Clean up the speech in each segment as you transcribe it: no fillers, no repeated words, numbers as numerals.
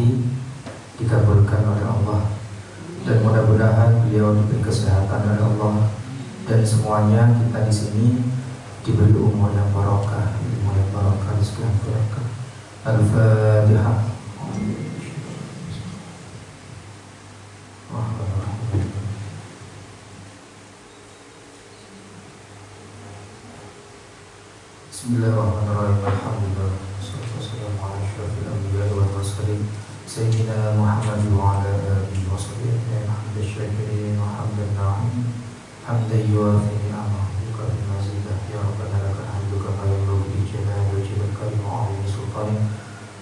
tadi dikabulkan oleh Allah, dan mudah-mudahan beliau diberi kesehatan oleh Allah, dan semuanya kita di sini diberi umur yang barokah, rezeki yang barokah. Al-Fatihah. Bismillahirrahmanirrahim. Alhamdulillah. Wassalamu ala asyrafil anbiya'i wal mursalin sayyidina Muhammad wa ala alihi wa sahbihi hamdan syakirin wa hamdan na'im hamdan yuwafi ni'amahu wa mazidah ya rabbana lakal hamdu kama yanbaghi li jalali wajhika karim wa 'azimi sultanik.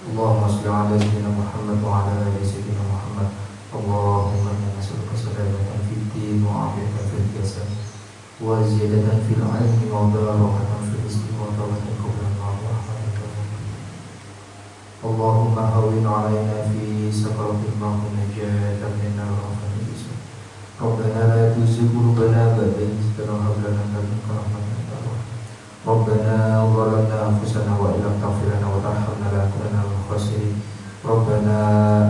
Allahumma shalli ala sayyidina Muhammad wa ala ali sayyidina Muhammad. Allahumma inna nas'aluka salamatan fid din wa 'afiyatan fil jasad wa ziyadatan fil 'ilmi wa barakatan fil rizqi wa tawbatan qabla al-maut wa rahmatan. Allahumma hawwin 'alaina fi sakaratil maut najatan min ar-rahmati. Rabbana la tuzigh qulubana ba'da idh hadaytana wa hab lana min ladunka rahmatan innaka antal wahhab. Rabbana zalamna anfusana wa illam taghfir lana wa tarhamna lanakunanna minal khasirin. Rabbana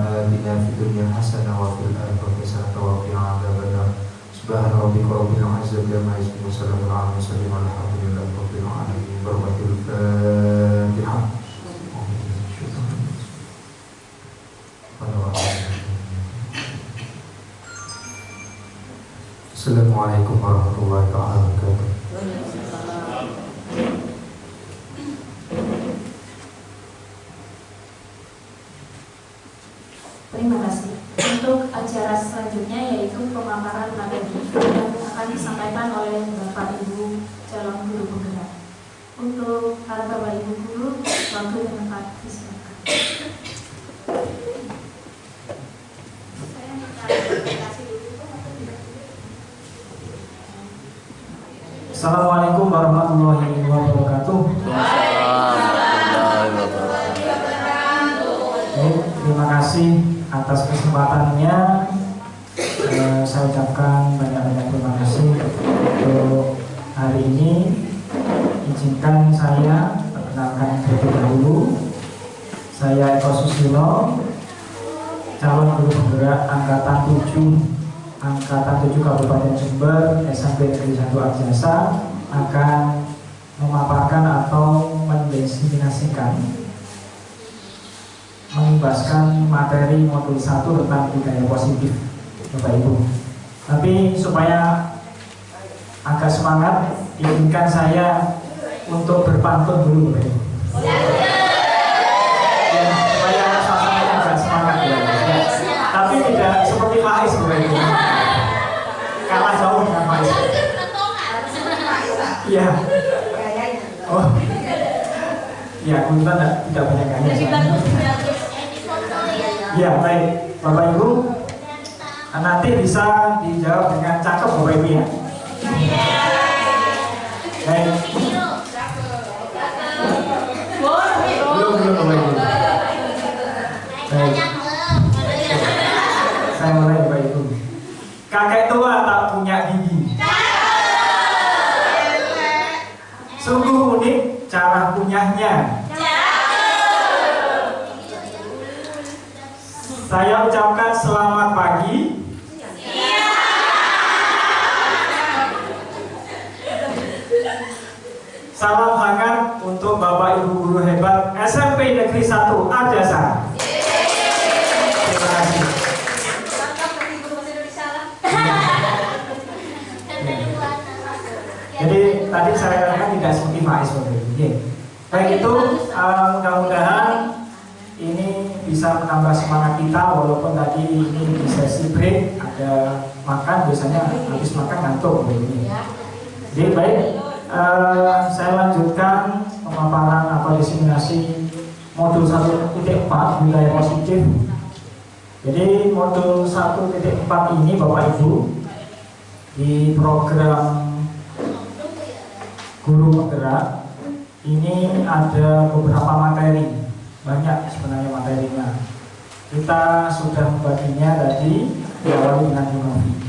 atina fid dunya hasanah wa fil akhirati hasanah wa qina adzabannar. Subhana rabbika rabbil izzati amma yasifun wa salamun 'alal mursalin walhamdulillahi rabbil alamin. Barakatul Fatihah. Assalamualaikum warahmatullahi wabarakatuh. Terima kasih. Untuk acara selanjutnya yaitu pemaparan materi yang akan disampaikan oleh Bapak Ibu calon guru penggerak. Untuk para Bapak Ibu guru, waktu dan tempat disilakan. Assalamualaikum warahmatullahi wabarakatuh. Terima kasih atas kesempatannya. Saya ucapkan banyak-banyak terima kasih untuk hari ini. Izinkan saya perkenalkan terlebih dahulu. Saya Eko Susilo, calon guru penggerak Angkatan 7 Kabupaten Jember, SMP Negeri 1 Arjasa, akan memaparkan atau mendiseminasikan, mengimbaskan materi modul 1 tentang budaya positif, Bapak Ibu. Tapi supaya agak semangat, izinkan saya untuk berpantun dulu, Bapak Ibu. Ya, supaya suasananya agak semangat ya. Tapi tidak seperti Faiz, Bapak Ibu. Kalah jauh dengan Faiz. Iya. Oh. Ya, kita tidak banyak gaya. Ya, baik. Bapak Ibu, nanti bisa dijawab dengan cakep, Bapak Ibu ya. Baik. Belum, Bapak Ibu. Baik. Saya mulai, Bapak Ibu. Kakek tua tak punya gigi. Sungguh unik cara kunyahnya. Saya ucapkan selamat pagi. Salam hangat untuk Bapak Ibu guru hebat SMP Negeri 1 Arjasa. Terima kasih. Jadi tadi saya katakan tidak seperti Faiz. Baik itu, mudah-mudahan ini bisa menambah semangat kita, walaupun tadi ini di sesi break ada makan, biasanya habis makan ngantuk. Jadi baik, saya lanjutkan pemaparan atau diseminasi modul 1.4 budaya positif. Jadi modul 1.4 ini Bapak Ibu di program guru penggerak ini ada beberapa materi, banyak sebenarnya materinya. Kita sudah membaginya tadi diawali dengan himofi.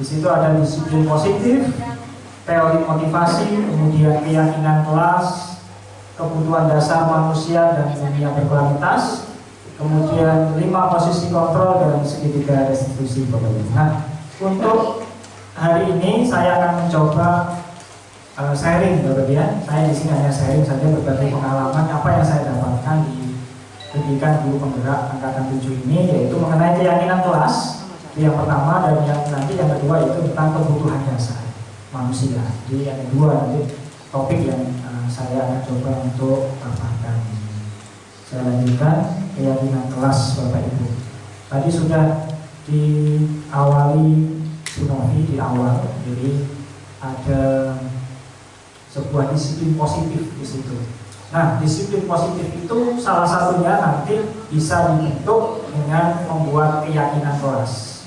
Di situ ada disiplin positif, teori motivasi, kemudian keyakinan kelas, kebutuhan dasar manusia dan dunia berkualitas, kemudian 5 posisi kontrol dalam segitiga restitusi Bapak Ibu. Nah, untuk hari ini saya akan mencoba sharing Bapak Ibu ya. Saya di sini hanya sharing saja berbagai pengalaman apa yang saya dapatkan di pendidikan guru penggerak angkatan 7 ini, yaitu mengenai keyakinan kelas. Itu yang pertama, dan yang kedua itu tentang kebutuhan dasar manusia. Jadi yang kedua nanti topik yang saya akan coba untuk paparkan. Saya lanjutkan keyakinan kelas Bapak Ibu. Tadi sudah diawali Bunovi di awal, jadi ada sebuah disiplin positif di situ. Nah, disiplin positif itu salah satunya nanti bisa dibentuk dengan membuat keyakinan kelas.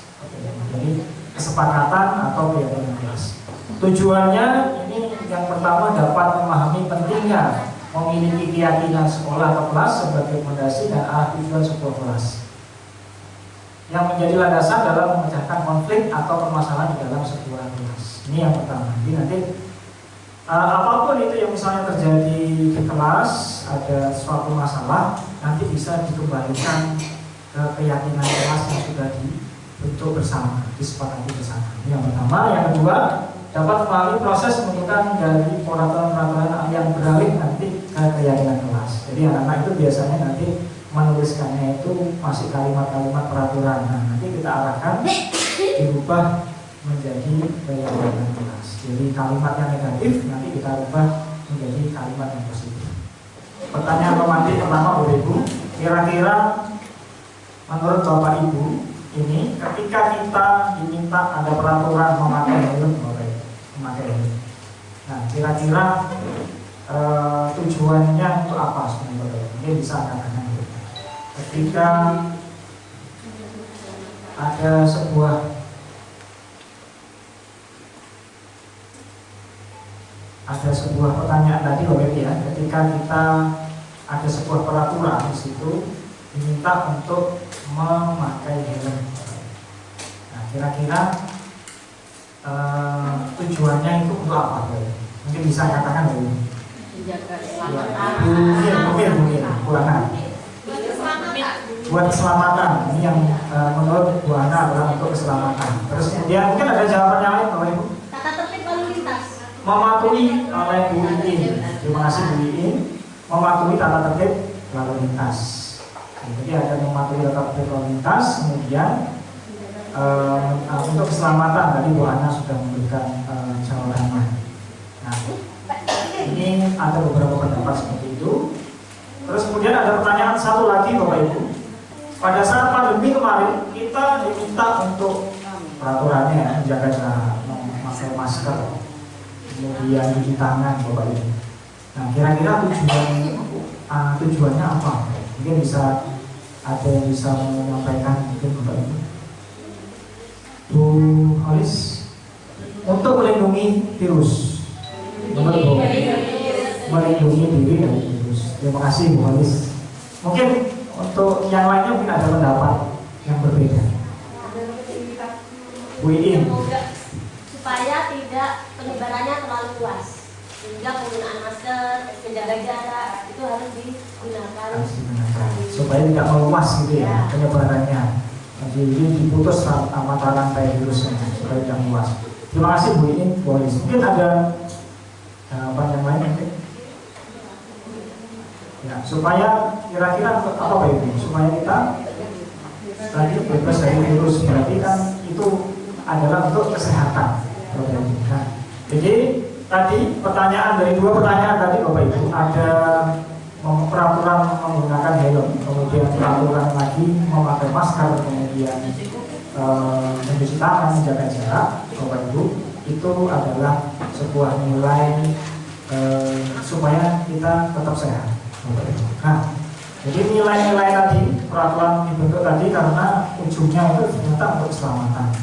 Jadi kesepakatan atau keyakinan kelas. Tujuannya ini yang pertama dapat memahami pentingnya memiliki keyakinan sekolah atau kelas sebagai fondasi dan arah tujuan sebuah kelas, yang menjadi landasan dalam memecahkan konflik atau permasalahan di dalam sebuah kelas. Ini yang pertama. Jadi nanti apapun itu yang misalnya terjadi di kelas, ada suatu masalah, nanti bisa dikembalikan ke keyakinan kelas yang sudah dibentuk bersama, disepakati bersama. Ini yang pertama. Yang kedua, dapat memahami proses pembentukan dari peraturan-peraturan yang beralih nanti ke keyakinan kelas. Jadi anak-anak itu biasanya nanti menuliskannya itu masih kalimat-kalimat peraturan. Nah, nanti kita arahkan dirubah menjadi keyakinan kelas. Jadi kalimat yang negatif nanti kita ubah menjadi kalimat yang positif. Pertanyaan pemantik pertama Bapak Ibu, kira-kira menurut Bapak Ibu ini ketika kita diminta ada peraturan memakai helm, memakai helm. Nah, kira-kira tujuannya untuk apa sebenarnya? Ini bisa katakan ketika ada sebuah pertanyaan tadi Bapak ya, ketika kita ada sebuah peraturan di situ diminta untuk memakai helm. Nah, kira-kira tujuannya itu untuk apa? Mungkin bisa katakan dulu. Menjaga Mungkin buat keselamatan. Ini yang menurut Bu Ana adalah untuk keselamatan. Terus kemudian mungkin ada jawaban yang lain Bapak Ibu. tata tertib lalu lintas. Mematuhi oleh Bu Iin. Terima kasih Bu Iin. Mematuhi tata tertib lalu lintas. Jadi ada mematuhi tata tertib lalu lintas. Kemudian untuk keselamatan tadi Bu Ana sudah memberikan jawabannya. Nah, ini ada beberapa pendapat seperti itu. Terus kemudian ada pertanyaan satu lagi Bapak Ibu. Pada saat pandemi kemarin kita diminta untuk peraturannya menjaga jarak, memakai masker, kemudian cuci tangan Bapak Ibu. Nah, kira-kira tujuannya apa? Mungkin bisa ada yang bisa menyampaikan mungkin Bapak Ibu. Bu Halis, untuk melindungi virus. Melindungi diri dari virus. Terima kasih Bu Halis. Mungkin untuk yang lainnya mungkin ada pendapat yang berbeda. Bu Iin. Supaya tidak penyebarannya terlalu luas, sehingga penggunaan masker, menjaga jarak itu harus digunakan. Supaya tidak meluas gitu ya penyebarannya. Jadi diputus mata rantai virusnya supaya tidak luas. Terima kasih Bu Iin, Bu Halis. Mungkin ada jawaban yang lain mungkin? Ya, supaya kira-kira apa Pak Ibu? Supaya kita tadi bebas dari virus, berarti kan itu adalah untuk kesehatan. Nah, jadi tadi pertanyaan dari dua pertanyaan tadi Bapak Ibu, ada peraturan menggunakan helm, kemudian peraturan lagi memakai masker, kemudian mencuci tangan, menjaga jarak Bapak Ibu, itu adalah sebuah nilai supaya kita tetap sehat. Nah, jadi nilai-nilai tadi, peraturan dibentuk tadi karena ujungnya itu ternyata untuk keselamatan.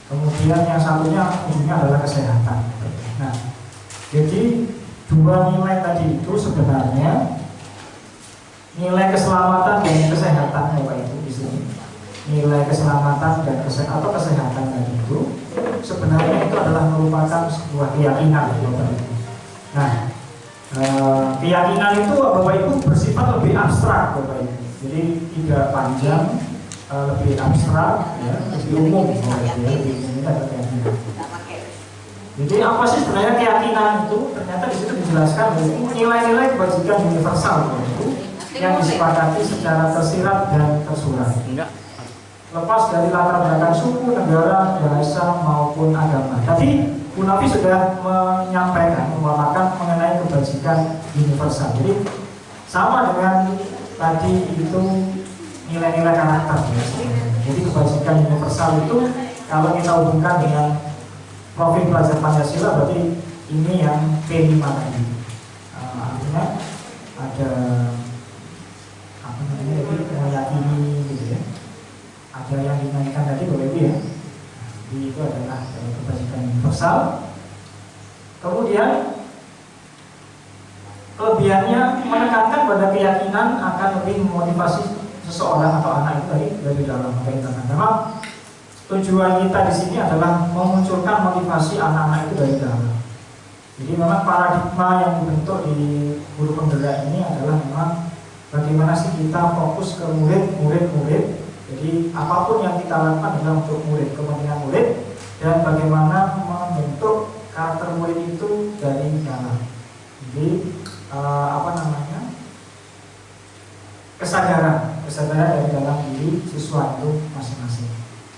Kemudian yang satunya ujungnya adalah kesehatan. Nah, jadi dua nilai tadi itu sebenarnya nilai keselamatan dan kesehatan Bapak Ibu di sini. Nilai keselamatan dan kesehatan tadi itu sebenarnya itu adalah merupakan sebuah keyakinan Bapak Ibu. Nah, keyakinan itu Bapak Ibu bersifat lebih abstrak Bapak Ibu. Jadi tidak panjang, lebih abstrak, ya, lebih umum, lebih umum ada keyakinan. Jadi apa sih sebenarnya keyakinan itu? Ternyata di situ dijelaskan nilai-nilai kebajikan universal itu yang disepakati secara tersirat dan tersurat. Lepas dari latar belakang suku, negara, bahasa maupun agama. Tadi Bu Nafi sudah menyampaikan, memaparkan mengenai kebajikan universal. Jadi sama dengan tadi itu nilai-nilai karakter. Ya. Jadi kebajikan universal itu kalau kita hubungkan dengan profil pelajar Pancasila berarti ini yang P5 tadi. Artinya ada apa namanya tadi meyakini gitu ya. Ada yang dinyanyikan tadi Bapak Ibu ya. Jadi itu adalah kebajikan universal. Kemudian kelebihannya menekankan pada keyakinan akan lebih memotivasi seseorang atau anak itu dari dalam keyakinan. Memang tujuan kita di sini adalah memunculkan motivasi anak-anak itu dari dalam. Jadi memang paradigma yang dibentuk di guru penggerak ini adalah memang bagaimana sih kita fokus ke murid. Jadi apapun yang kita lakukan adalah untuk murid, kepentingan murid, dan bagaimana membentuk karakter murid itu dari dalam. Jadi kesadaran dari dalam diri siswa itu masing-masing.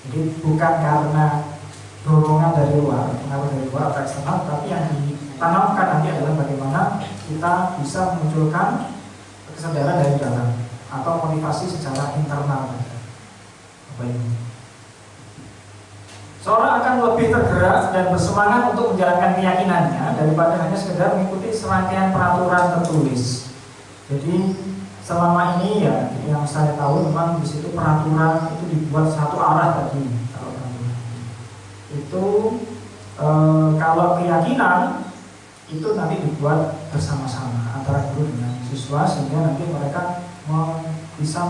Jadi bukan karena dorongan dari luar, pengaruh dari luar atau eksternal, tapi yang ditanamkan nanti adalah bagaimana kita bisa memunculkan kesadaran dari dalam atau motivasi secara internal. Seorang akan lebih tergerak dan bersemangat untuk menjalankan keyakinannya daripada hanya sekedar mengikuti serangkaian peraturan tertulis. Jadi selama ini ya yang saya tahu memang di situ peraturan itu dibuat satu arah tadi. Kalau keyakinan itu nanti dibuat bersama-sama antara guru dengan siswa sehingga nanti mereka bisa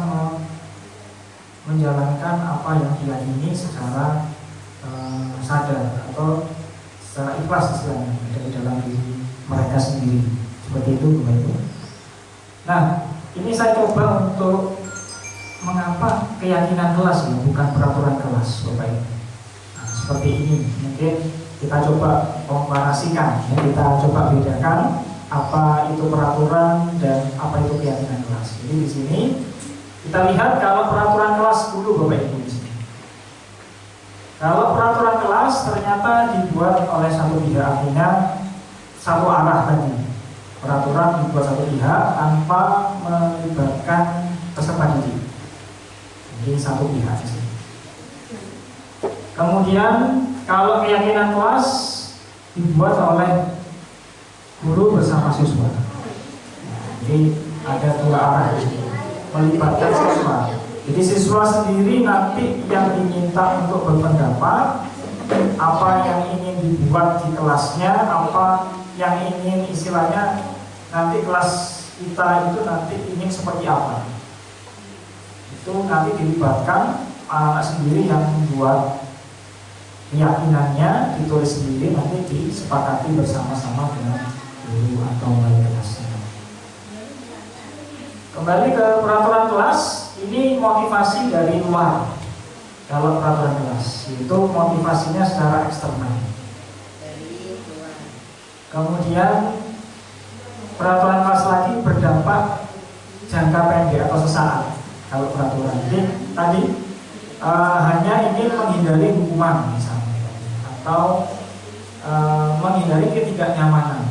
menjalankan apa yang diyakini secara sadar atau secara ikhlas istilahnya dari dalam diri mereka sendiri. Seperti itu Bapak Ibu. Nah, ini saya coba untuk mengapa keyakinan kelas ya, bukan peraturan kelas Bapak Ibu. Nah, seperti ini mungkin kita coba komparasikan ya, kita coba bedakan apa itu peraturan dan apa itu keyakinan kelas. Jadi di sini kita lihat kalau peraturan kelas dulu Bapak Ibu di sini. Kalau peraturan kelas ternyata dibuat oleh satu pihak, artinya satu arah tadi. Peraturan dibuat satu pihak tanpa melibatkan peserta didik. Jadi satu pihak di sini. Kemudian kalau keyakinan kelas dibuat oleh guru bersama siswa. Jadi ada dua arah di sini. Melibatkan siswa. Jadi siswa sendiri nanti yang diminta untuk berpendapat apa yang ingin dibuat di kelasnya, apa yang ingin istilahnya nanti kelas kita itu nanti ingin seperti apa. Itu nanti dilibatkan anak sendiri yang membuat keyakinannya, ditulis sendiri, nanti disepakati bersama-sama dengan guru atau wali kelasnya. Kembali ke peraturan kelas, ini motivasi dari luar. Kalau peraturan kelas, itu motivasinya secara eksternal. Kemudian peraturan kelas lagi berdampak jangka pendek atau sesaat. Kalau peraturan jadi tadi hanya ingin menghindari hukuman misalnya, atau menghindari ketidaknyamanan,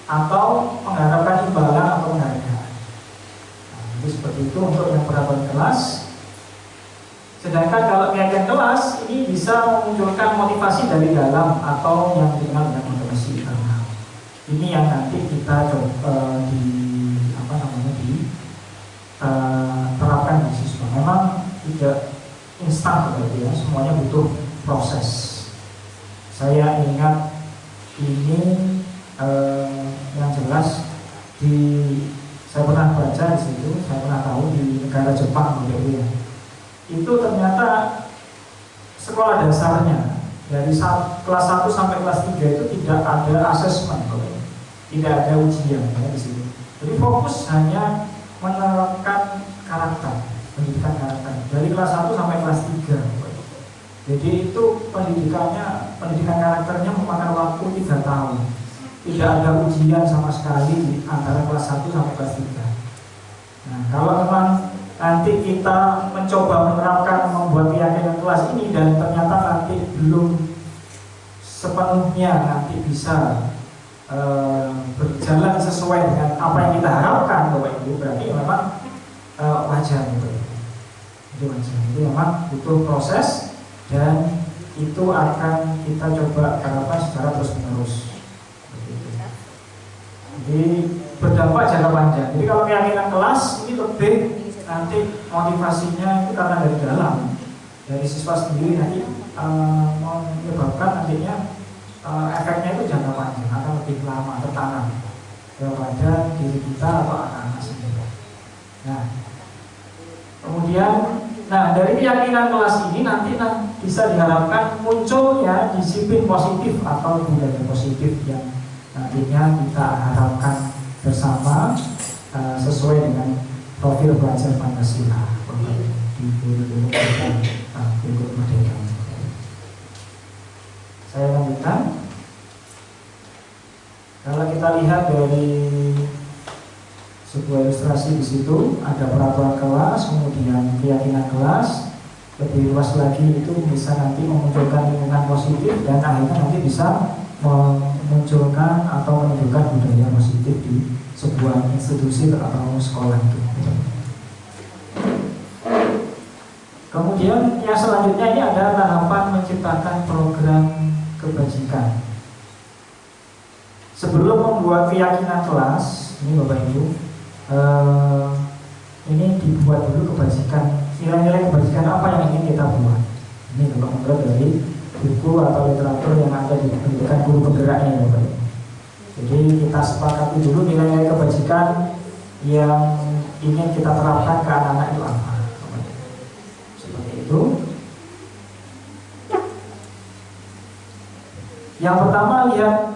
atau mengharapkan imbalan atau penghargaan. Jadi seperti itu untuk yang peraturan kelas. Sedangkan kalau keyakinan kelas ini bisa memunculkan motivasi dari dalam atau yang dikenal dengan motivasi internal. Ini yang nanti kita terapkan di siswa. Memang tidak instan berarti ya, semuanya butuh proses. Saya ingat ini yang jelas saya pernah baca di situ, saya pernah tahu di negara Jepang gitu ya. Itu ternyata sekolah dasarnya dari kelas 1 sampai kelas 3 itu tidak ada asesmen, tidak ada ujian ya, di situ. Jadi fokus hanya menerapkan karakter, pendidikan karakter dari kelas 1 sampai kelas 3. Jadi itu pendidikan karakternya memakan waktu 3 tahun. Tidak ada ujian sama sekali di antara kelas 1 sampai kelas 3. Nah, kalau memang nanti kita mencoba menerapkan membuat keyakinan kelas ini dan ternyata nanti belum sepenuhnya nanti bisa berjalan sesuai dengan apa yang kita harapkan, Bapak Ibu, berarti memang wajar gitu. Itu wajar. Itu memang butuh proses dan itu akan kita coba terapkan secara terus-menerus. Jadi berdampak jangka panjang. Jadi kalau keyakinan kelas ini lebih nanti motivasinya itu karena dari dalam, dari siswa sendiri nanti menyebabkan nantinya efeknya itu jangka panjang, akan lebih lama tertanam kepada diri kita atau anak-anak sendiri. Nah, kemudian, dari keyakinan kelas ini nanti bisa diharapkan munculnya disiplin positif atau budaya positif yang nantinya kita harapkan bersama sesuai dengan profil belajar Pancasila di kurikulum merdeka. Saya lanjutkan. Kalau kita lihat dari sebuah ilustrasi di situ ada peraturan kelas, kemudian keyakinan kelas. Lebih luas lagi itu bisa nanti memunculkan lingkungan positif dan akhirnya nanti bisa memunculkan atau menunjukkan budaya positif di sebuah institusi atau sekolah itu. Kemudian yang selanjutnya ini ada tahapan menciptakan program kebajikan. Sebelum membuat keyakinan kelas, ini Bapak Ibu, ini dibuat dulu kebajikan, nilai-nilai kebajikan apa yang ingin kita buat. Ini kalau menurut dari buku atau literatur yang ada di pendidikan guru penggeraknya, Bapak Ibu. Jadi kita sepakati dulu nilai-nilai kebajikan yang ingin kita terapkan ke anak-anak itu apa. Seperti itu. Yang pertama lihat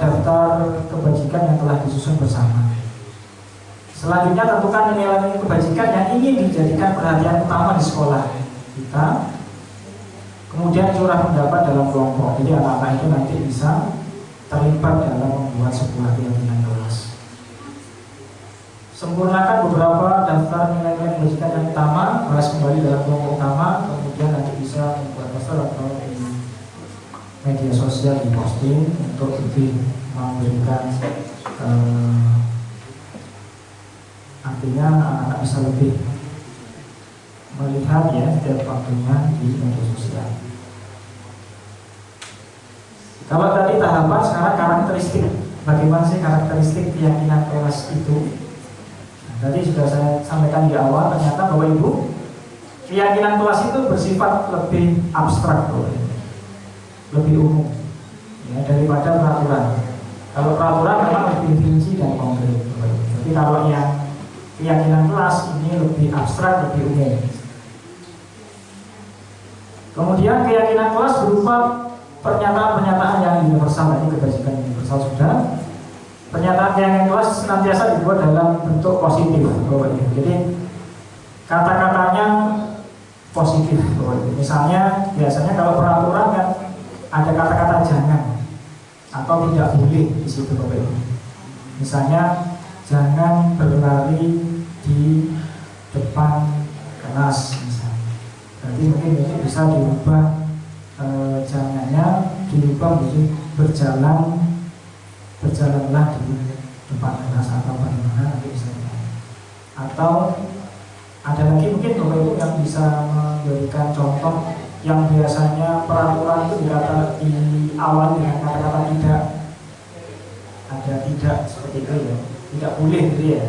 daftar kebajikan yang telah disusun bersama. Selanjutnya tentukan nilai-nilai kebajikan yang ingin dijadikan perhatian utama di sekolah kita. Kemudian curah pendapat dalam kelompok. Jadi anak-anak itu nanti bisa terlibat dalam membuat sebuah keyakinan kelas. Sempurnakan beberapa daftar nilai-nilai kebajikan yang utama, bahas kembali dalam kelompok utama, kemudian nanti bisa membuat poster atau media sosial di posting untuk lebih memberikan artinya anak-anak bisa lebih melihat ya setiap waktunya di media sosial. Kalau tadi tahapan, sekarang karakteristik. Bagaimana sih karakteristik keyakinan kelas itu? Nah, tadi sudah saya sampaikan di awal, ternyata Bapak Ibu, keyakinan kelas itu bersifat lebih abstrak, lebih umum ya, daripada peraturan. Kalau peraturan memang lebih rinci dan konkret. Jadi kalau yang keyakinan kelas ini lebih abstrak, lebih umum. Kemudian keyakinan kelas berupa pernyataan-pernyataan yang universal. Tadi kebajikan universal sudah. Pernyataan keyakinan kelas senantiasa dibuat dalam bentuk positif. Jadi kata-katanya positif. Misalnya biasanya kalau peraturan kan ada kata-kata jangan atau tidak boleh di situ, Bapak Ibu. Misalnya jangan berlari di depan kelas misalnya. Berarti mungkin ini bisa diubah, jangannya diubah menjadi berjalanlah di depan kelas atau bagaimana nanti bisa. Atau ada lagi mungkin Bapak Ibu yang bisa memberikan contoh yang biasanya peraturan itu diawali dengan kata-kata tidak, ada tidak seperti itu ya, tidak boleh gitu ya.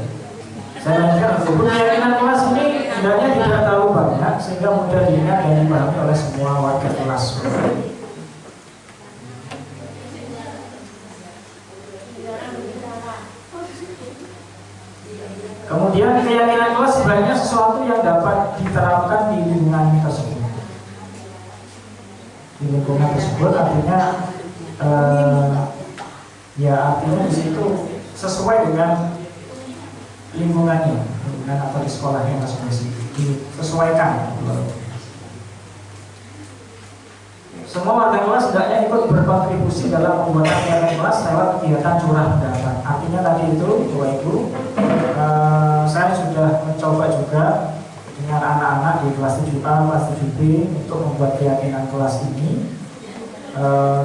Saya lanjutkan, keyakinan kelas ini sebenarnya tidak terlalu banyak sehingga mudah diingat dan dipahami oleh semua warga kelas. Kemudian keyakinan kelas sebenarnya sesuatu yang dapat diterapkan di lingkungan tersebut. Di lingkungan tersebut artinya artinya di situ sesuai dengan lingkungannya. dengan atau di sekolahnya masing-masing, disesuaikan. Semua warga kelas hendaknya ikut berkontribusi dalam pembuatan kegiatan kelas lewat kegiatan curah pendapat. Artinya tadi itu, Bapak Ibu, saya sudah mencoba juga dengan anak-anak di kelas 7A, kelas 7B untuk membuat keyakinan kelas ini,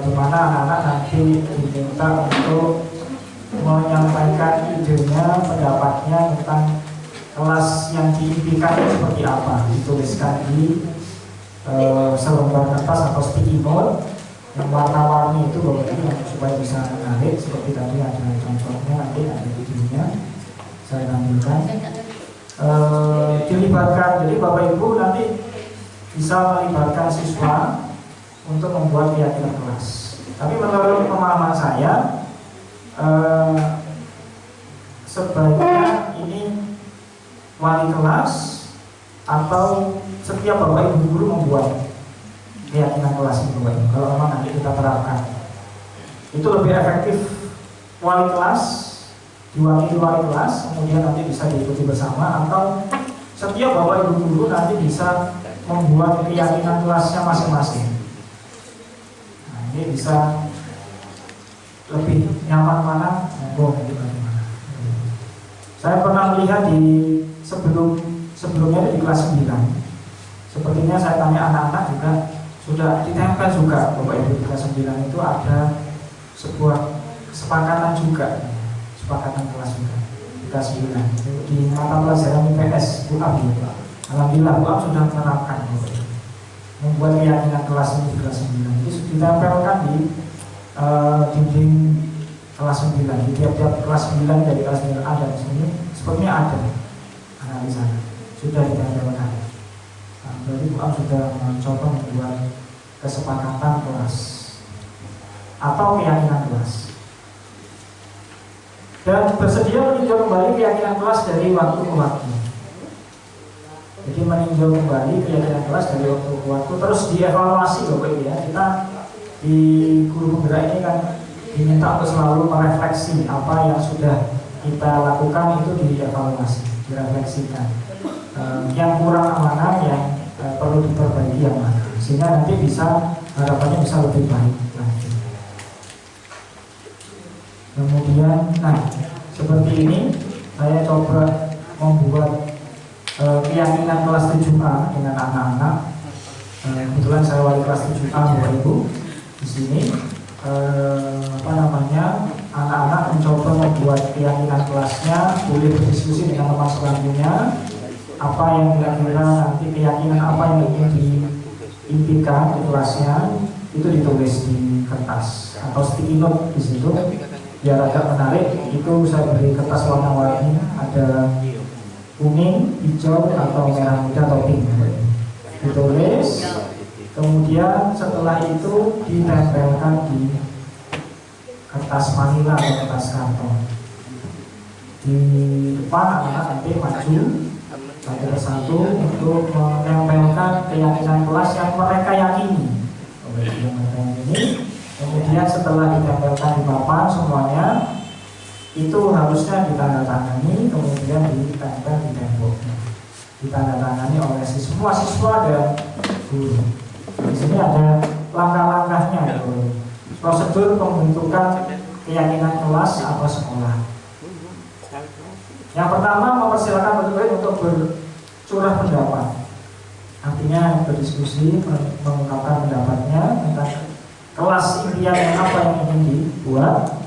di mana anak-anak nanti diminta untuk menyampaikan idenya, pendapatnya tentang kelas yang diimpikan seperti apa, dituliskan di selembar kertas atau sticky note yang warna-warni itu Bapak Ibu, yang supaya bisa menarik. Seperti tadi ada contohnya, nanti ada videonya saya tampilkan. Dilibatkan, jadi Bapak Ibu nanti bisa melibatkan siswa untuk membuat keyakinan kelas. Tapi menurut pemahaman saya, sebaiknya ini wali kelas atau setiap Bapak Ibu guru membuat keyakinan kelas itu, Bapak Ibu. Kalau memang nanti kita terapkan, itu lebih efektif wali kelas, diwakili wali kelas, kemudian nanti bisa diikuti bersama, atau setiap Bapak Ibu guru nanti bisa membuat keyakinan kelasnya masing-masing. Nah, ini bisa lebih nyaman mana, monggo gimana. Saya pernah melihat di sebelumnya di kelas 9. Sepertinya saya tanya anak-anak juga sudah ditempel juga, Bapak Ibu, di kelas 9 itu ada sebuah kesepakatan juga, kesepakatan kelas juga di kelas 9 di mata pelajaran IPS UAB. Alhamdulillah UAB sudah menerapkan membuat keyakinan kelas ini di kelas 9. Itu ditempelkan di dinding kelas 9, di tiap-tiap kelas 9 dari kelas 9A dan sini sepertinya ada analisa sudah ditempelkan. Berarti UAM sudah mencoba membuat kesepakatan kelas atau keyakinan kelas dan bersedia meninjau kembali keyakinan kelas dari waktu ke waktu. Jadi meninjau kembali keyakinan kelas dari waktu ke waktu, terus dievaluasi Bapak Ibu ya. Kita di guru penggerak ini kan diminta untuk selalu merefleksi apa yang sudah kita lakukan, itu dievaluasi, direfleksikan. Yang kurang mana, yang perlu diperbaiki yang mana, sehingga nanti bisa, harapannya bisa lebih baik lagi. Kemudian, nah seperti ini saya coba membuat keyakinan kelas 7A dengan anak-anak. Kebetulan saya wali kelas 7A Bapak Ibu di sini. Anak-anak mencoba membuat keyakinan kelasnya, boleh berdiskusi dengan teman selanjutnya. Apa yang kira-kira nanti keyakinan apa yang ingin diimpikan di kelasnya, itu ditulis di kertas atau sticky note di situ biar agak menarik. Itu saya beri kertas warna-warni, ada kuning, hijau, atau merah muda atau pink. Ditulis, kemudian setelah itu ditempelkan di kertas manila atau kertas karton. Di depan anak-anak nanti maju satu persatu untuk menempelkan keyakinan kelas yang mereka yakini. Kemudian setelah ditempelkan di papan semuanya, itu harusnya ditandatangani, kemudian ditempel di tembok, ditandatangani oleh semua siswa dan guru. Di sini ada langkah-langkahnya, prosedur pembentukan keyakinan kelas atau sekolah. Yang pertama, mempersilakan murid untuk bercurah pendapat, artinya berdiskusi, mengungkapkan pendapatnya tentang kelas impian yang apa yang ingin dibuat,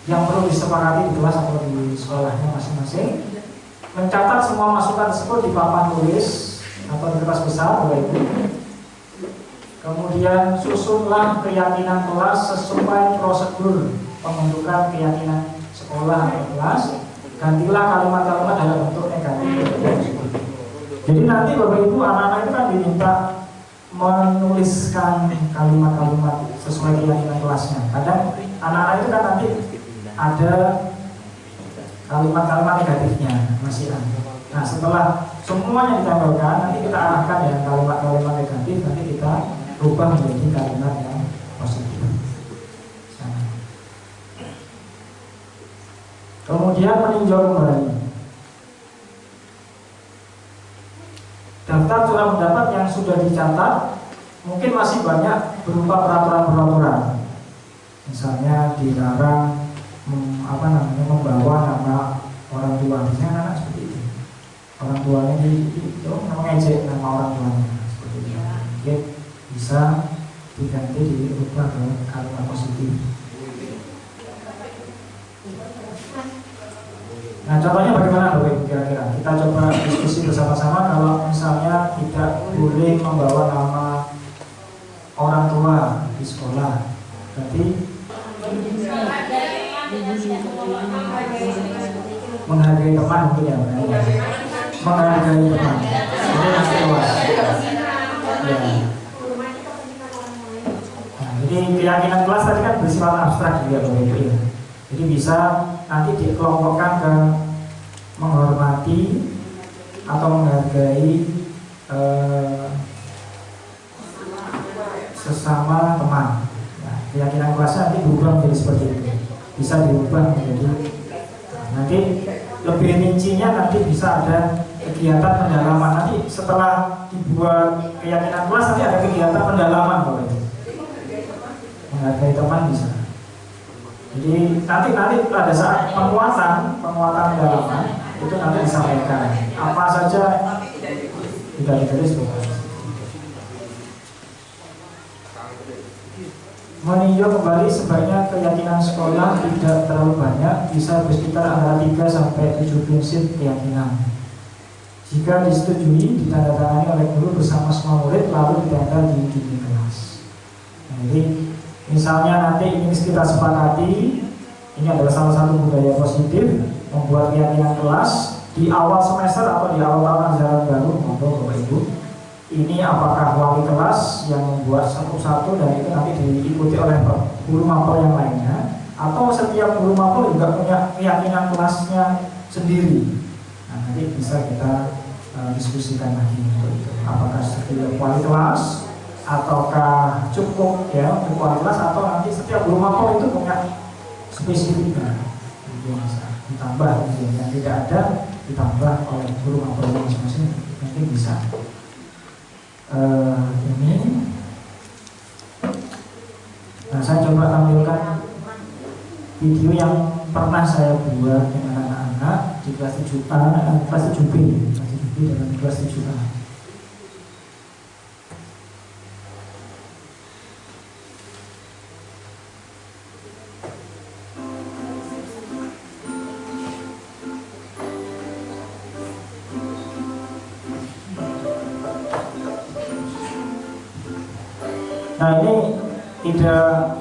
yang perlu disepakati di kelas atau di sekolahnya masing-masing. Mencatat semua masukan tersebut di papan tulis atau di kertas besar, Bapak Ibu. Kemudian susunlah keyakinan kelas sesuai prosedur pembentukan keyakinan sekolah atau kelas. Gantilah kalimat-kalimat dalam bentuk negatif. Jadi nanti Bapak Ibu, anak-anak itu kan diminta menuliskan kalimat-kalimat sesuai keyakinan kelasnya. Kadang anak-anak itu kan nanti ada kalimat-kalimat negatifnya masih ada. Nah, setelah semuanya ditambahkan, nanti kita arahkan ya kalimat-kalimat negatif, nanti kita rubah menjadi kalimat yang positif. Kemudian meninjau kembali daftar curah pendapat yang sudah dicatat. Mungkin masih banyak berupa peraturan-peraturan. Misalnya dilarang membawa nama orang tua. Misalnya anak seperti itu. Orang tuanya mengejek nama orang tuanya seperti itu. Mungkin bisa diganti dirubah ke kalimat positif. Nah, contohnya bagaimana Bapak Ibu kira-kira? Kita coba diskusi bersama-sama. Kalau misalnya tidak boleh membawa nama orang tua di sekolah, berarti menghargai teman mungkin ya, menghargai teman. Itu masih luas. Ya. Nah, jadi keyakinan kelas tadi kan bersifat abstrak juga Bapak Ibu. Jadi bisa nanti dikelompokkan ke menghormati atau menghargai sesama teman. Nah, keyakinan kelasnya nanti berubah menjadi seperti itu. Bisa diubah menjadi nanti lebih rincinya nanti bisa ada kegiatan pendalaman. Nanti setelah dibuat keyakinan kelas nanti ada kegiatan pendalaman boleh. Menghargai teman bisa. Jadi nanti pada saat penguatan pendalaman itu nanti disampaikan apa saja tidak ditulis bukan. Meninjau kembali sebaiknya keyakinan sekolah tidak terlalu banyak, bisa bersekitar antara 3 sampai 7 prinsip keyakinan. Jika disetujui, ditandatangani oleh guru bersama semua murid lalu ditempel di dinding kelas. Nah, jadi misalnya nanti ini kita sepakati, ini adalah salah satu budaya positif, membuat keyakinan kelas di awal semester atau di awal tahun ajaran baru, monggo Bapak Ibu. Ini apakah wali kelas yang membuat satu-satu dan itu nanti diikuti oleh guru mapel yang lainnya, atau setiap guru mapel juga punya keyakinan kelasnya sendiri. Nah, nanti bisa kita diskusikan lagi untuk itu. Apakah setiap wali kelas ataukah cukup ya untuk wali kelas, atau nanti setiap guru mapel itu punya spesifika, jadi bisa ditambah yang tidak ada ditambah oleh guru mapel masing-masing, nanti bisa. Ini, nah saya coba tampilkan video yang pernah saya buat dengan anak-anak di kelas 7A, kelas 7B dengan kelas 7A. Nah, ini tidak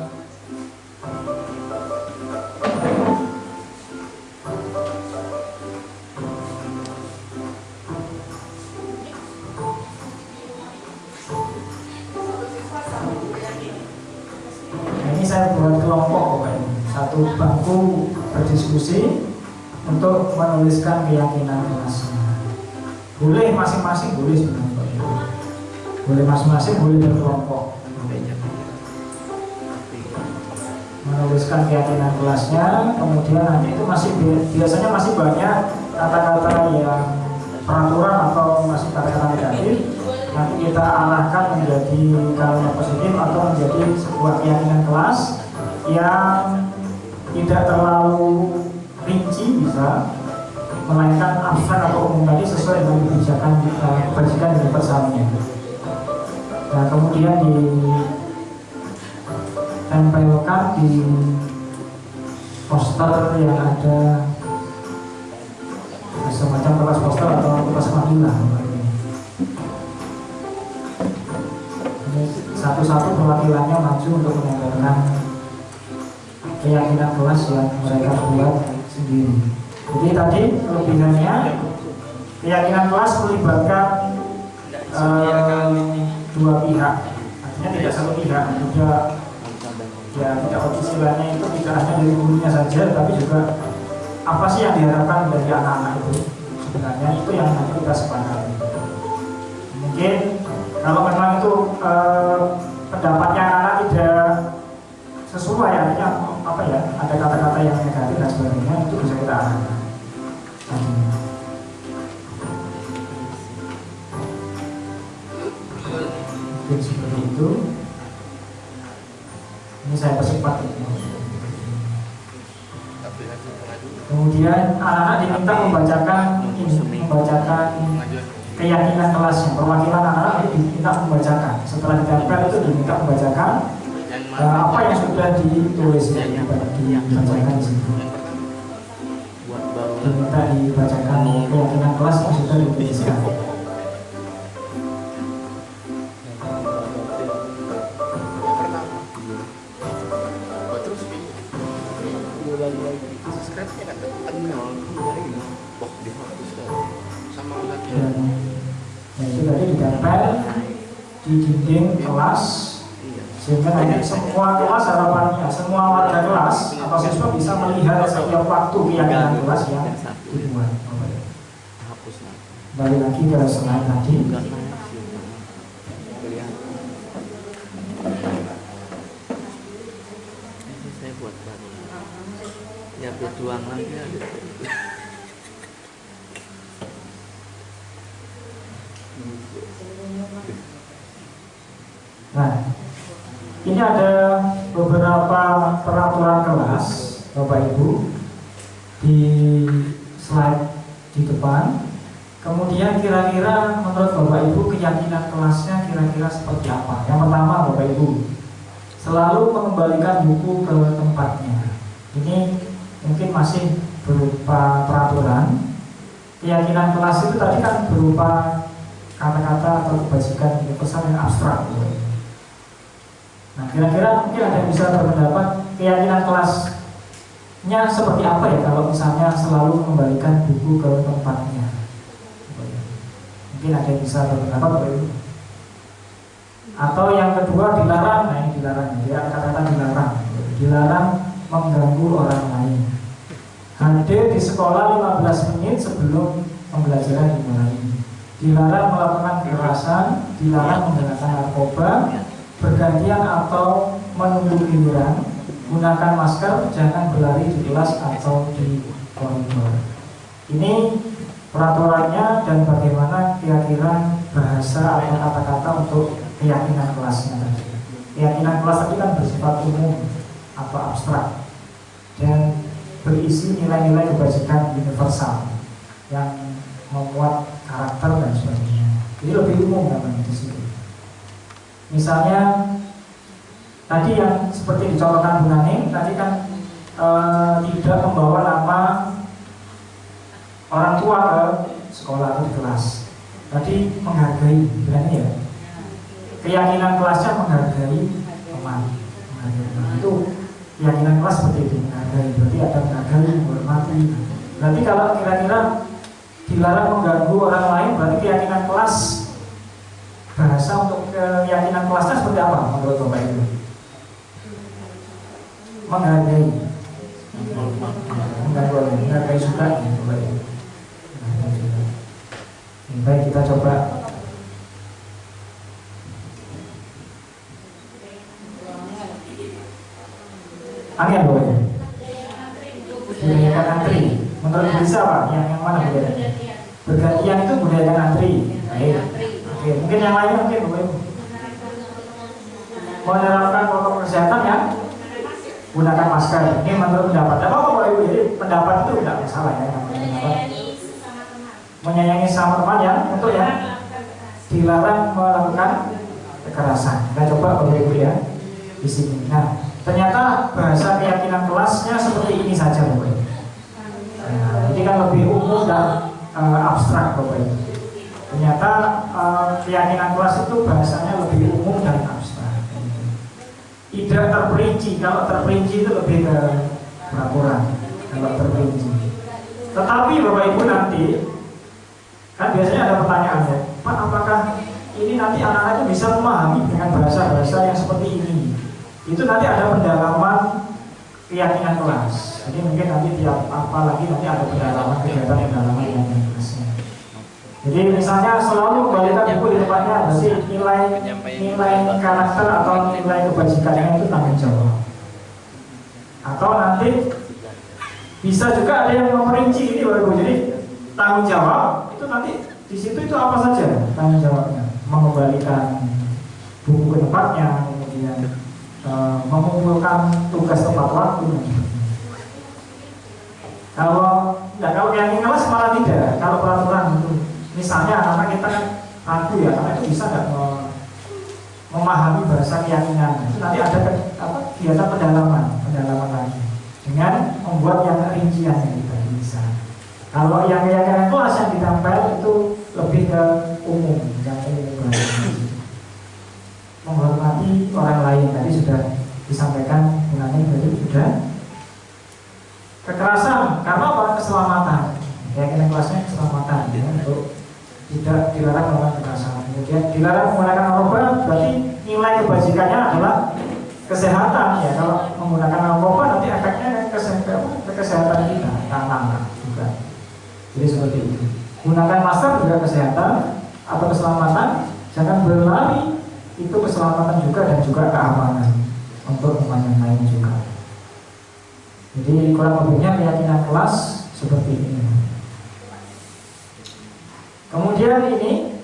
saya buat kelompok satu bangku berdiskusi untuk menuliskan keyakinan kelasnya. Boleh masing-masing, boleh sebenarnya. Boleh masing-masing, boleh berkelompok. Menuliskan keyakinan kelasnya, kemudian nanti itu masih biasanya masih banyak kata-kata yang peraturan atau masih kata-kata negatif. Nanti kita arahkan menjadi kalimat positif atau menjadi sebuah keyakinan kelas yang tidak terlalu rinci bisa, melainkan abstrak atau umum tadi sesuai dengan kebajikan dari persahabatnya. Nah, kemudian ditempelkan di poster yang ada semacam kertas poster atau kertas manila. Satu-satu perwakilannya maju untuk menempelkan keyakinan kelas yang mereka buat sendiri. Jadi tadi kelebihannya keyakinan kelas melibatkan dua pihak, artinya tidak satu pihak, tidak istilahnya itu tidak hanya dari gurunya saja, tapi juga apa sih yang diharapkan dari anak-anak itu sebenarnya, itu yang nanti kita sepakati. Mungkin kalau memang itu pendapatnya anak tidak sesuai, artinya apa ya, ada kata-kata yang negatif dan sebagainya, itu bisa kita arahkan. Mungkin seperti itu. Ini saya percepat. Kemudian anak-anak diminta membacakan keyakinan kelasnya. Perwakilan anak-anak diminta membacakan. Setelah ditempel itu diminta membacakan apa yang sudah ditulis dibacakan di situ. Diminta dibacakan keyakinan kelas yang sudah dituliskan. Itu tadi ditempel di dinding kelas sehingga nanti semua kelas harapannya, semua warga kelas atau siswa bisa melihat setiap waktu keyakinan kelas yang dibuat. Balik lagi ke slide tadi. Saya buat baru. Ya berjuang lagi ada. Nah, ini ada beberapa peraturan kelas, Bapak Ibu, di slide di depan. Kemudian kira-kira menurut Bapak Ibu keyakinan kelasnya kira-kira seperti apa? Yang pertama, Bapak Ibu, selalu mengembalikan buku ke tempatnya. Ini mungkin masih berupa peraturan. Keyakinan kelas itu tadi kan berupa kata-kata atau kebajikan pesan yang abstrak. Nah, kira-kira mungkin ada yang bisa berpendapat keyakinan kelasnya seperti apa ya kalau misalnya selalu mengembalikan buku ke tempatnya. Mungkin ada yang bisa berpendapat Bapak Ibu. Atau yang kedua dilarang, nah ini dilarang ya, kata-kata dilarang mengganggu orang lain. Hadir di sekolah 15 menit sebelum pembelajaran dimulai. Dilarang melakukan kekerasan, dilarang menggunakan narkoba, bergantian atau menunggu giliran, gunakan masker, jangan berlari di kelas atau di koridor. Ini peraturannya dan bagaimana kira-kira bahasa atau kata-kata untuk keyakinan kelasnya tadi. Keyakinan kelas tadi kan bersifat umum atau abstrak dan berisi nilai-nilai kebajikan universal yang memuat karakter dan sebagainya. Jadi lebih umum namanya di sini. Misalnya tadi yang seperti dicontohkan Bu Nani, tadi kan tidak membawa nama orang tua ke sekolah atau di kelas. Tadi menghargai, berani ya. Keyakinan kelasnya menghargai teman. Itu keyakinan kelas seperti itu, menghargai. Berarti ada menghargai, menghormati. Berarti kalau kira-kira dilarang mengganggu orang lain, berarti keyakinan kelas, bahasa untuk keyakinan kelasnya seperti apa menurut Bapak Ibu? Menghargai. Menghargai suka Bapak Ibu. Baik, kita coba. Angin boleh. Budaya antri. Menurut bisa Pak, yang mana budaya? Bergantian itu budaya antri. Baik. Oke, mungkin yang lain mungkin boleh. Menerapkan protokol kesehatan ya. Gunakan masker. Ini menurut pendapat. Apa Bapak Ibu? Jadi pendapat itu tidak masalah ya. Menyayangi sama teman ya, untuk ya dilarang melakukan kekerasan. Kita coba Bapak Ibu ya di sini. Nah, ternyata bahasa keyakinan kelasnya seperti ini saja Bapak Ibu. Nah, ini kan lebih umum dan abstrak Bapak Ibu. Ternyata keyakinan kelas itu bahasanya lebih umum dan abstrak. Tidak terperinci. Kalau terperinci itu lebih ke peraturan. Kalau terperinci. Tetapi Bapak Ibu nanti kan biasanya ada pertanyaan ya, Pak, apakah ini nanti anak-anak itu bisa memahami dengan bahasa-bahasa yang seperti ini? Itu nanti ada pendalaman keyakinan kelas. Jadi mungkin nanti tiap apa lagi nanti ada pendalaman kegiatan yang kelasnya. Jadi misalnya selalu kembalikan buku di tempatnya, berarti nilai karakter atau nilai kebajikannya itu tanggung jawab. Atau nanti bisa juga ada yang memperinci ini Bapak Ibu. Jadi tanggung jawab itu nanti di situ itu apa saja tanggung jawabnya? Mengembalikan buku ke tempatnya, kemudian mengumpulkan tugas tepat waktu. Kalau yang ini kelas malah tidak. Kalau peraturan itu, misalnya karena kita kan ragu ya, karena itu bisa nggak memahami bahasa keyakinan. Itu nanti ada kegiatan pendalaman lagi dengan membuat yang rincian yang kita bisa. Kalau yang keyakinan kelas yang ditempel itu lebih ke umum, yang umum menghormati orang lain. Tadi sudah disampaikan mengenai tadi sudah. Kekerasan karena apa? Keselamatan. Keyakinan kelasnya keselamatan ya, untuk tidak dilarang melakukan kekerasan. Kemudian dilarang menggunakan narkoba, berarti nilai kebajikannya adalah kesehatan ya. Kalau menggunakan narkoba nanti efeknya ke kesehatan kita, tangan juga. Jadi seperti itu. Gunakan masker juga kesehatan atau keselamatan. Jangan berlari, itu keselamatan juga dan juga keamanan untuk teman yang lain juga. Jadi kurang lebihnya keyakinan kelas seperti ini. Kemudian ini,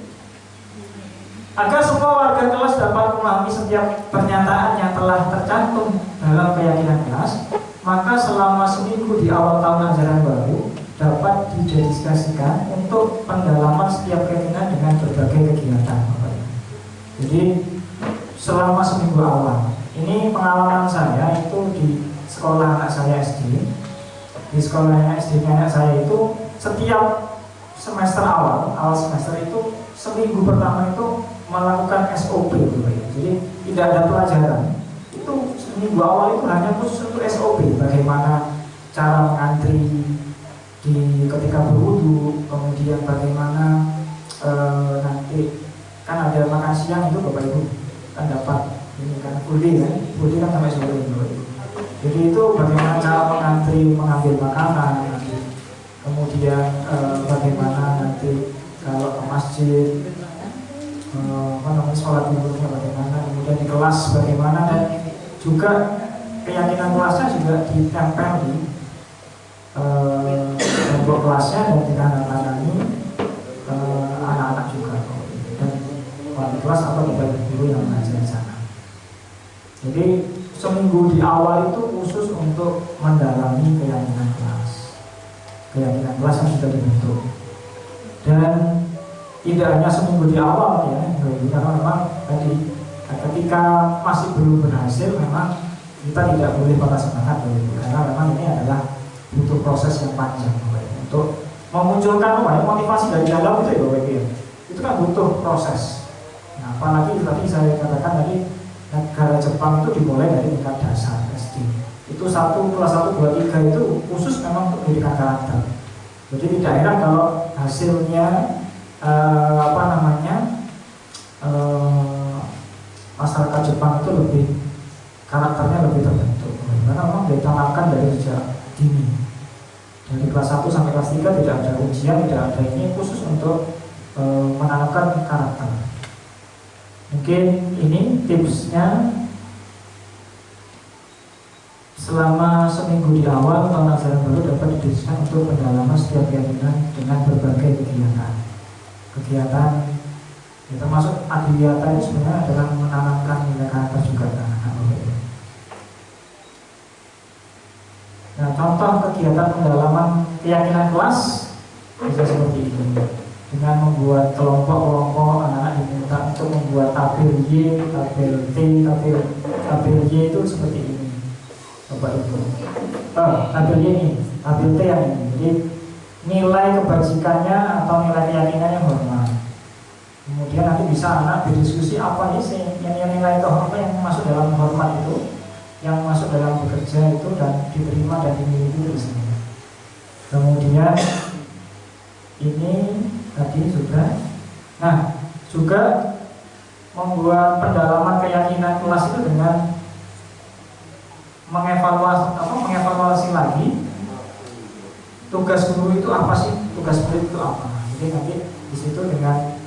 agar semua warga kelas dapat memahami setiap pernyataan yang telah tercantum dalam keyakinan kelas, maka selama seminggu di awal tahun ajaran baru dapat didedikasikan untuk pendalaman setiap keyakinan dengan berbagai kegiatan. Jadi selama seminggu awal, ini pengalaman saya itu di sekolah anak saya SD. Di sekolahnya SD anak saya itu setiap semester awal semester itu seminggu pertama itu melakukan SOP gitu ya. Jadi tidak ada pelajaran. Itu seminggu awal itu hanya khusus untuk SOP, bagaimana cara mengantri ketika berwudu, kemudian bagaimana nanti kan ada makan siang itu Bapak Ibu kan dapat ini kan full day kan sampai sore Bapak Ibu. Jadi itu bagaimana cara mengantri mengambil makanan, kemudian bagaimana nanti kalau ke masjid, sholat zuhurnya bagaimana, kemudian di kelas bagaimana, dan juga keyakinan kelasnya juga ditempel di tembok kelasnya dan ditandatangani anak-anak juga dan wali kelas atau guru yang mengajar di sana. Jadi seminggu di awal itu khusus untuk mendalami keyakinan kelas yang sudah dibentuk. Dan tidak hanya seminggu di awal ya, karena memang tadi ketika masih belum berhasil memang kita tidak boleh patah semangat karena memang ini adalah butuh proses yang panjang untuk memunculkan motivasi dari dalam itu ya Bapak Ibu. Itu kan butuh proses. Nah, apalagi tadi saya katakan tadi negara Jepang itu dimulai dari tingkat dasar SD. Itu kelas 1, 2, 3 itu khusus memang untuk pendidikan karakter. Jadi tidak heran kalau hasilnya masyarakat Jepang itu lebih karakternya lebih terbentuk. Karena memang ditanamkan dari sejak dini. Dari kelas 1 sampai kelas 3 tidak ada ujian, tidak ada ini khusus untuk menanamkan karakter. Mungkin ini tipsnya. Selama seminggu di awal tahun ajaran baru dapat didiskusikan untuk pendalaman setiap keyakinan dengan berbagai kegiatan ya, termasuk adiyata itu sebenarnya adalah menanamkan nilai karakter juga kan. Nah, contoh kegiatan pendalaman keyakinan kelas bisa seperti ini. Dengan membuat kelompok-kelompok anak-anak diminta untuk membuat tabel Y, tabel T, tabel Y itu seperti ini. Bapak Ibu. Tabel Y ini, tabel T yang ini. Jadi nilai kebajikannya atau nilai keyakinannya hormat. Kemudian nanti bisa anak berdiskusi apa sih yang nilai itu apa yang masuk dalam hormat itu, yang masuk dalam bekerja itu dan diterima dan dimiliki itu di sini. Kemudian ini tadi sudah. Nah, juga membuat pendalaman keyakinan kelas itu dengan mengevaluasi lagi tugas guru itu apa sih, tugas murid itu apa. Jadi nanti di situ dengan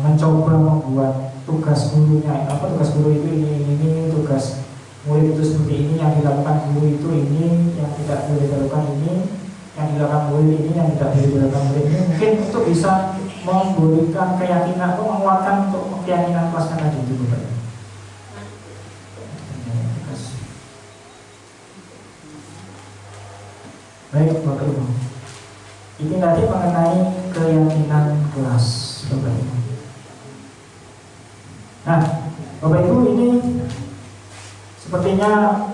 mencoba membuat tugas gurunya tugas guru itu ini tugas murid itu seperti ini, yang dilakukan guru itu ini, yang tidak boleh dilakukan ini, yang dilakukan murid ini, yang tidak boleh dilakukan murid ini. Mungkin itu bisa memberikan keyakinan atau menguatkan untuk keyakinan kelasnya tadi itu Bapak. Baik Bapak Ibu, ini tadi mengenai keyakinan kelas Bapak Ibu. Nah Bapak Ibu, ini sepertinya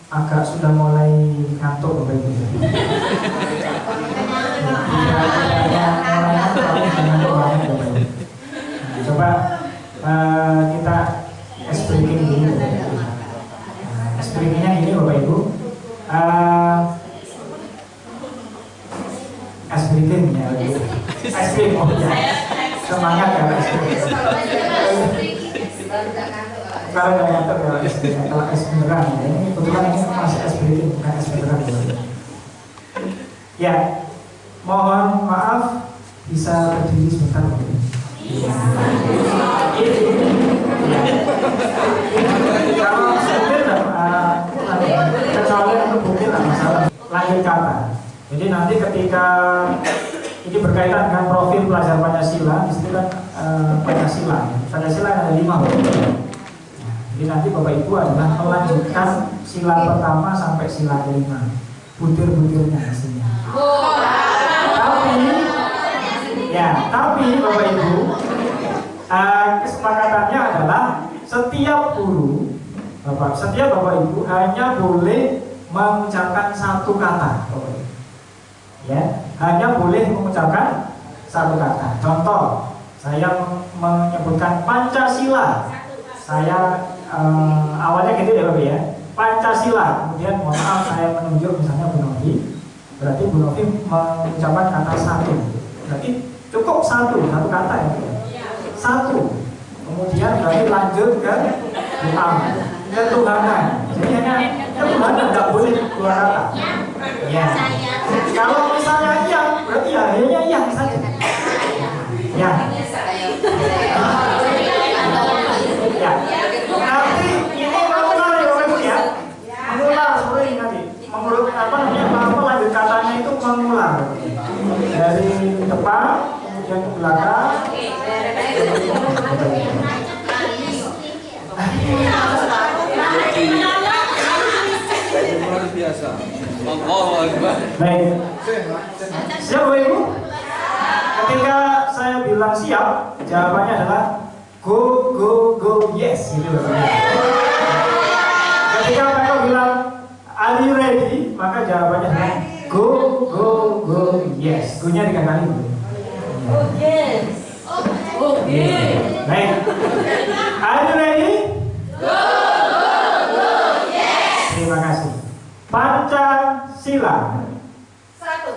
agak sudah mulai ngantuk Bapak Ibu. Coba kita explaining dulu. Explainingnya ini Bapak Ibu. Explain ya, explain semangat ya, kalau nggak ngantuk ya, kalau beneran ya, ini kebetulan ini masih explain bukan beneran ya. Mohon maaf, bisa berdiri sebentar Bapak. Kalau sebentar kecuali untuk bukti tak masalah. Lanjut kata. Jadi nanti ketika ini berkaitan dengan profil pelajar Pancasila, di situ kan Pancasila ada 5 Bapak. Jadi nanti Bapak Ibu adalah melanjutkan sila pertama sampai sila kelima, butir-butirnya hasilnya. Tapi Bapak Ibu, kesepakatannya adalah setiap guru, setiap Bapak Ibu hanya boleh mengucapkan satu kata, Bapak Ibu. Ya, hanya boleh mengucapkan satu kata. Contoh, saya menyebutkan Pancasila. Saya awalnya gitu ya Bapak ya, Pancasila. Kemudian mohon maaf saya menunjuk misalnya Bu Novi. Berarti Bu Novi mengucapkan kata satu. Berarti cukup satu kata ya. Satu. Kemudian berarti lanjut ke ketuhanan. Jadi hanya ketuhanan, tidak boleh 2 kata. Ya. Kalau misalnya yang, berarti ya hanya yang saja. Ya. Ya. Nanti ini mengular ya Bapak Ibu ya. Mengular seperti nanti. Lanjut katanya itu mengular. Dari depan kemudian ke belakang. Luar biasa. Allahu Akbar. Baik. Siap Bapak Ibu? Ketika saya bilang siap, jawabannya adalah go yes gitu Bapak Ibu. Ketika mereka bilang are you ready, maka jawabannya adalah go yes. Go-nya 3 kali. Oh yes. Oke. Baik. Are you ready? Go yes. Terima kasih. Pancasila. 1.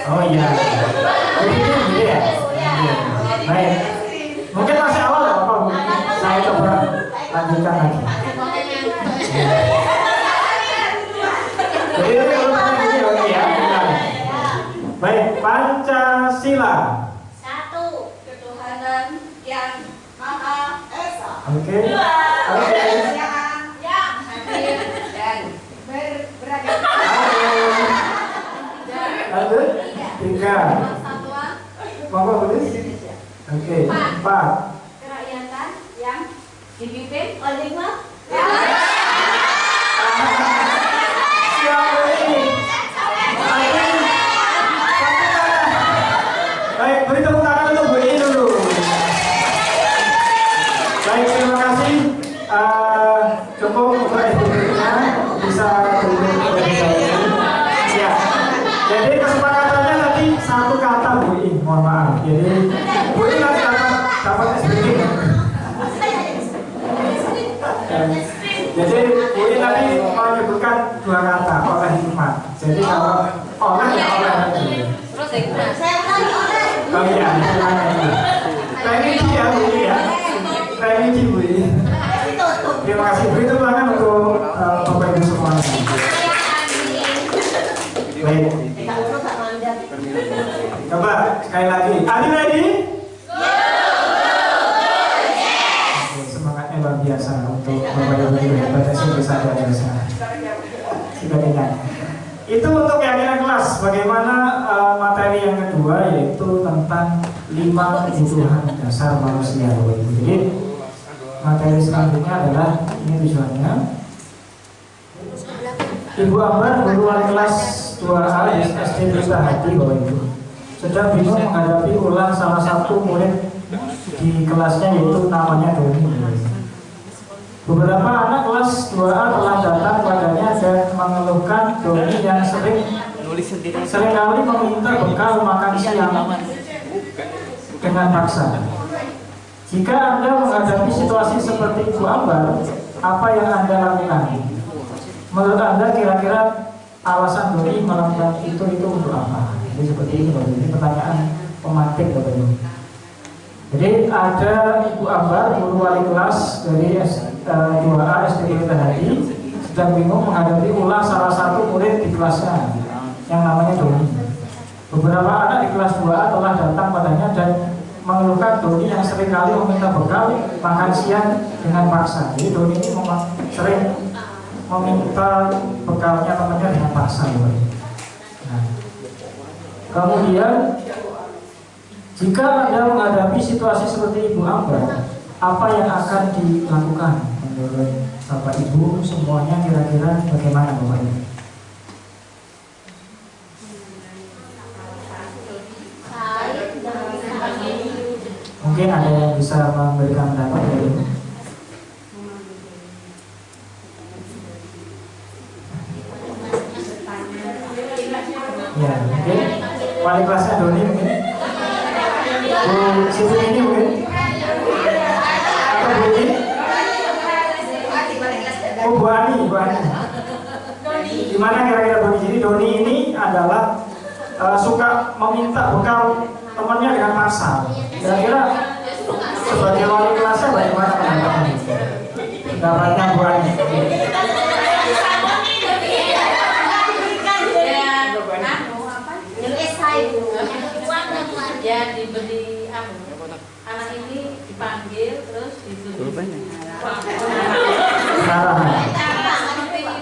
Oh iya. Ini ya. Baik. Mungkin masih awal ya Bapak. Saya coba lanjutkan lagi. Jadi ini ya. Baik, Pancasila. 1. Ketuhanan yang Maha Esa. Oke. Yang hadir dan beragam. Lanjut. 3. Bapak boleh? Oke. 4. Kerakyatan yang dipimpin oleh Baik, beri tepuk tangan untuk Bu Ini dulu. Baik, terima kasih. Cukup untuk editornya bisa duduk ya. Jadi kesepakatannya tadi 1 kata Bu Ini, mohon maaf. Jadi Bu Ini nanti dapat SBG. Jadi Bu Ini tadi menyebutkan 2 kata oleh hikmat. Jadi kalau oleh ya oleh lagi. Oh iya, remedi ya Bu Ini ya. Remedi Bu Ini. Terima kasih. Beri tepuk tangan untuk Bapak Ibu semua. Baik. Sudah kenyang. Itu untuk keyakinan kelas. Bagaimana materi yang kedua yaitu tentang 5 kebutuhan dasar manusia. Jadi materi selanjutnya adalah ini tujuannya. Ibu Ambar, guru wali kelas 2A SD Pelita Hati, Bapak Ibu, sedang bingung menghadapi ulang salah satu murid di kelasnya yaitu namanya Doni. Beberapa anak kelas 2A telah datang padanya dan mengeluhkan Doni yang seringkali meminta bekal makan siang dengan paksa. Jika Anda menghadapi situasi seperti Ibu Ambar, apa yang Anda lakukan? Menurut Anda kira-kira alasan Doni melakukan itu untuk apa? Jadi seperti ini Bapak. Ini pertanyaan pemantik Bapak Ibu. Jadi ada Ibu Ambar, guru wali kelas dari 2A SD Pelita Hati, sedang bingung menghadapi ulah salah satu murid di kelasnya yang namanya Doni. Beberapa anak di kelas 2A telah datang padanya dan mengeluhkan Doni yang seringkali meminta bekal makan siang dengan paksa. Jadi Doni ini memang sering meminta bekalnya temannya dengan paksa. Nah, kemudian jika Anda menghadapi situasi seperti Ibu Ambar, apa yang akan dilakukan menurut Bapak Ibu semuanya kira-kira bagaimana Bapak Ibu? Mungkin ada yang bisa memberikan pendapat dari ini. Ya, mungkin wali kelasnya Doni mungkin. Bu Siti ini mungkin. Atau Bu ini? Oh, Bu Ani. Gimana kira-kira Doni? Jadi Doni ini adalah suka meminta bekal temannya dengan paksa. Kira-kira sebagai wali kelasnya bagaimana pendapatnya? Pendapatnya Bu Ani. Ya diberi anak ini dipanggil terus disuruh seperti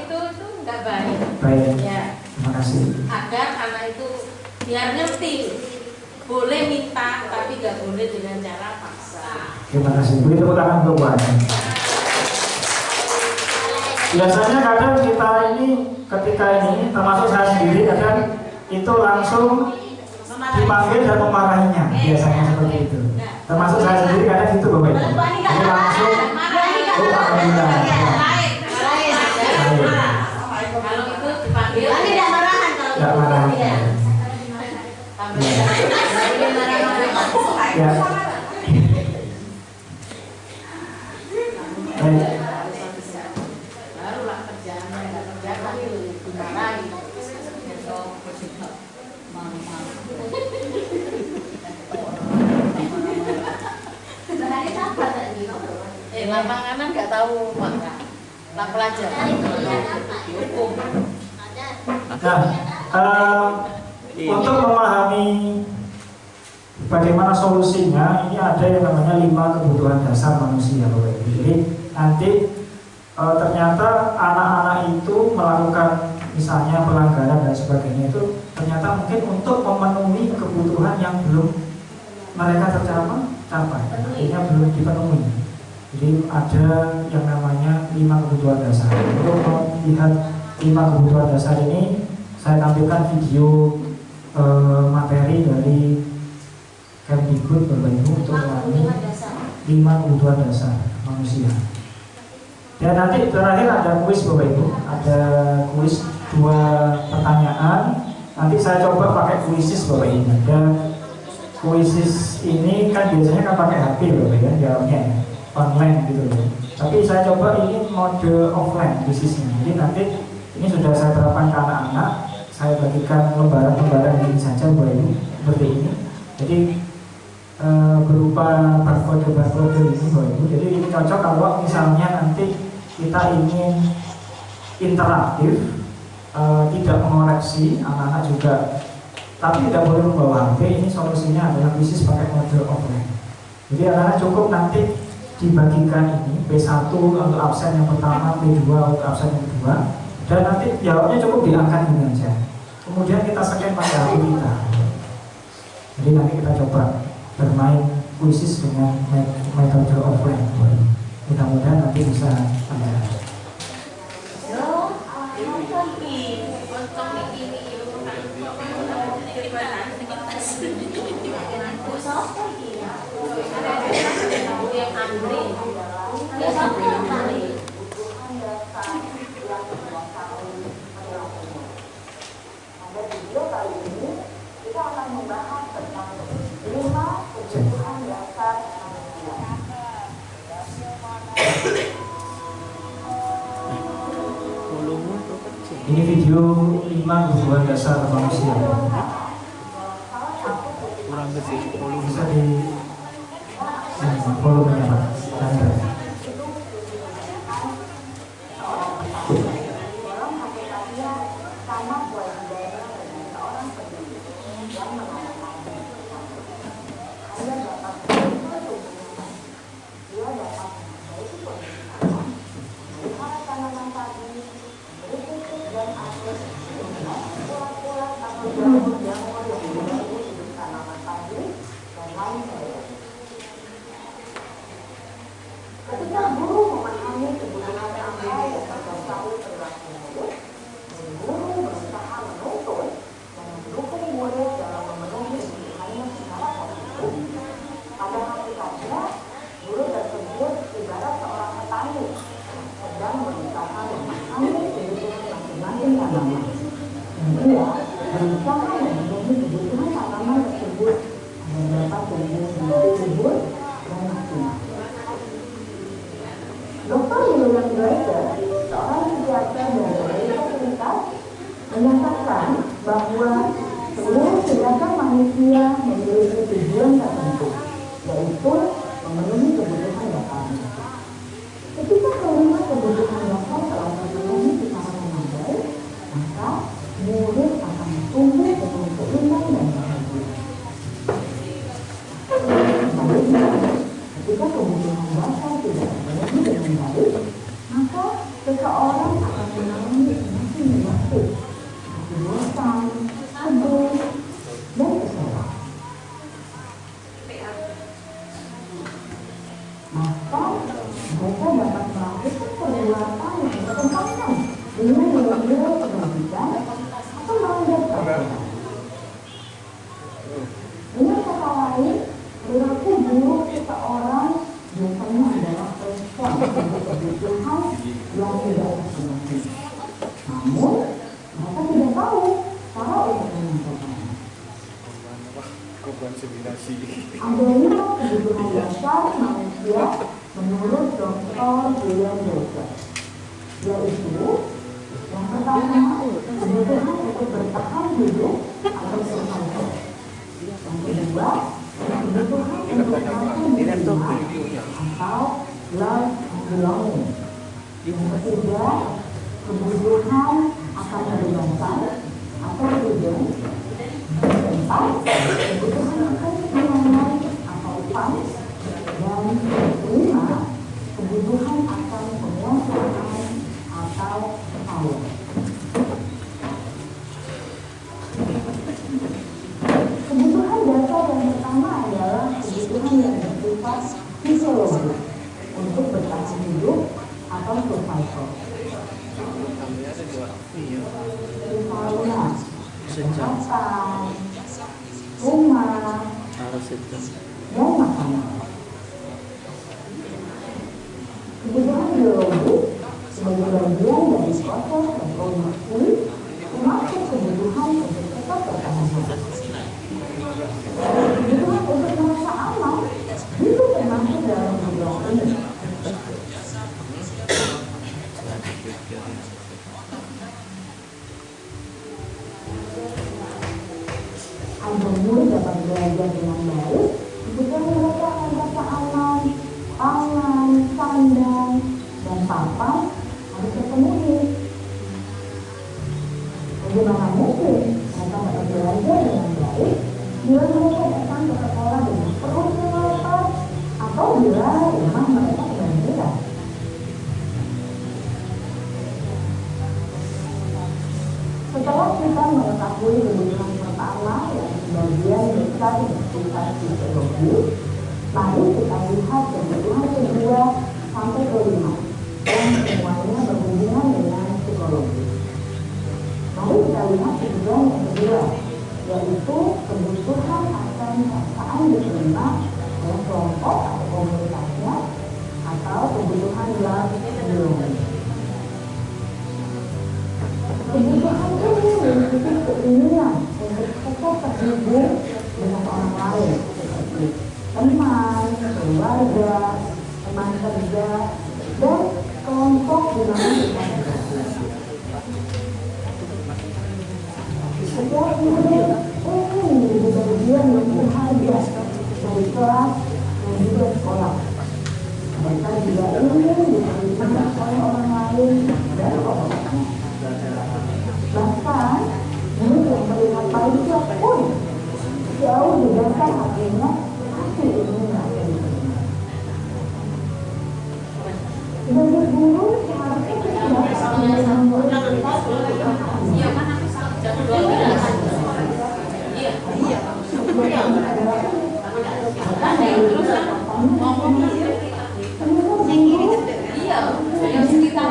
itu nggak baik. Baik. Ya. Terima kasih. Agar anak itu biar ngerti boleh minta tapi nggak boleh dengan cara paksa. Terima kasih. Beri tepuk tangan untuk Bu Ani. Biasanya kadang kita ini ketika ini termasuk saya sendiri kadang itu langsung dipanggil dan memarahinya, biasanya seperti itu. Termasuk saya sendiri kadang gitu Bapak Ibu. Jadi langsung alhamdulillah. Kalau itu dipanggil tidak marahan kalau tidak marahan. Ya. barulah kerjaannya nggak kerjakan dimarahi. Lapangan nggak tahu Pak. Lah pelajaran hukum. Nah, untuk memahami bagaimana solusinya, ini ada yang namanya 5 kebutuhan dasar manusia Bapak Ibu. Jadi nanti ternyata anak-anak itu melakukan misalnya pelanggaran dan sebagainya itu ternyata mungkin untuk memenuhi kebutuhan yang belum mereka tercapai, artinya belum dipenuhi. Jadi ada yang namanya 5 kebutuhan dasar. Untuk melihat 5 kebutuhan dasar ini, saya tampilkan video materi dari Kemdikbud Bapak Ibu untuk mengenai 5 kebutuhan dasar manusia. Dan nanti terakhir ada kuis Bapak Ibu, ada kuis 2 pertanyaan. Nanti saya coba pakai kuisis Bapak Ibu. Dan kuisis ini kan biasanya kan pakai HP Bapak Ibu, jawabnya ya, online gitu loh. Tapi saya coba ini mode offline kuisisnya. Jadi nanti ini sudah saya terapkan ke anak-anak. Saya bagikan lembaran-lembaran ini saja Bapak Ibu seperti ini. Jadi berupa barcode ini Bapak Ibu. Jadi ini cocok kalau misalnya nanti kita ingin interaktif, tidak mengoreksi anak-anak juga, tapi tidak boleh membawa HP. Ini solusinya adalah kuisis pakai mode offline. Jadi anak-anak cukup nanti dibagikan ini P1 untuk absen yang pertama, P2 untuk absen yang kedua. Dan nanti jawabnya cukup diangkat ini aja. Kemudian kita scan pakai HP kita. Jadi nanti kita coba bermain kuisis dengan metode offline. Mudah-mudahan nanti bisa ada. Video kali ini kita akan membahas tentang 5 kebutuhan dasar manusia. Ini video 5 kebutuhan dasar manusia. Kurang kecil volume. Bisa di volumenya Pak. Ketika guru memahami kebutuhan apa yang terdasari perilaku murid, guru berusaha menuntun dan mendukung murid dalam memenuhi kebutuhannya secara positif. Pada hakikatnya, guru tersebut ibarat seorang petani yang sedang berusaha memahami kebutuhan masing-masing tanaman. Dan ia berusaha memenuhi kebutuhan tanaman tersebut agar dapat tumbuh dengan subur dan maksimal. Dr. William Draper, seorang psikiater dari Amerika Serikat, menyatakan bahwa seluruh tindakan manusia memiliki tujuan tertentu, yaitu memenuhi kebutuhan dasarnya. Ketika kelima kebutuhan dasar telah terpenuhi secara memadai, maka murid akan tumbuh dengan seimbang dan bahagia. Sebaliknya, ketika kebutuhan dasar tidak terpenuhi dengan baik, maka seseorang akan mengalami emosi negatif, seperti bosan, sedih, dan kecewa. Maka mereka dapat melakukan perbuatan yang bertentangan dengan nilai-nilai kebajikan atau melanggar peraturan. Dengan kata lain, perilaku buruk seseorang biasanya adalah respon untuk kebutuhan yang tidak terpenuhi. Namun, mereka tidak tahu cara untuk menentukannya. Adanya kebutuhan dasar manusia menurut Dr. William Draper, yaitu yang pertama, kebutuhan untuk bertahan hidup atau survival. Yang kedua, kebutuhan untuk merasa diterima atau love and belonging. Yang ketiga, kebutuhan akan kebebasan atau freedom. Yang keempat, kebutuhan akan kenyamanan atau fun. Dan kelima, kebutuhan akan penguasaan atau power. Kebutuhan dasar yang pertama adalah kebutuhan yang bersifat fisiologis untuk bertahan hidup atau survival. Misalnya, kesehatan, rumah, dan makanan. Kebutuhan biologis sebagai bagian dari proses reproduksi termasuk kebutuhan untuk tetap bertahan hidup. Kebutuhan untuk merasa aman juga termasuk dalam kebutuhan ini. Agar murid dapat belajar dengan baik, kebutuhan mereka akan merasa aman, pangan, sandang, dan papan harus terpenuhi. Bagaimana mungkin mereka dapat belajar dengan baik bila mereka datang ke sekolah dengan perut yang lapar atau bila rumah mereka kebanjiran? mengetahui kebutuhan pertama yang sebagian besar besar fisiologi, mari kita lihat kebutuhan kedua sampai kelima yang semuanya berhubungan dengan psikologi. Mari kita lihat kebutuhan yang kedua, yaitu kebutuhan akan perasaan diterima oleh kelompok atau komunitasnya atau kebutuhan yang biologis. Kebutuhan ini meliputi keinginan untuk tetap terhubung dengan orang lain seperti teman, keluarga, teman kerja, dan kelompok di mana kita berada. Setiap murid ingin menjadi bagian yang berharga dari kelas dan juga sekolah. Mereka juga ingin diterima oleh orang lain dan kelompoknya. Bahkan, murid yang terlihat paling siap pun jauh di dasar hatinya masih ingin merasa diterima. Sebagai guru, seharusnya kita dapat murid kita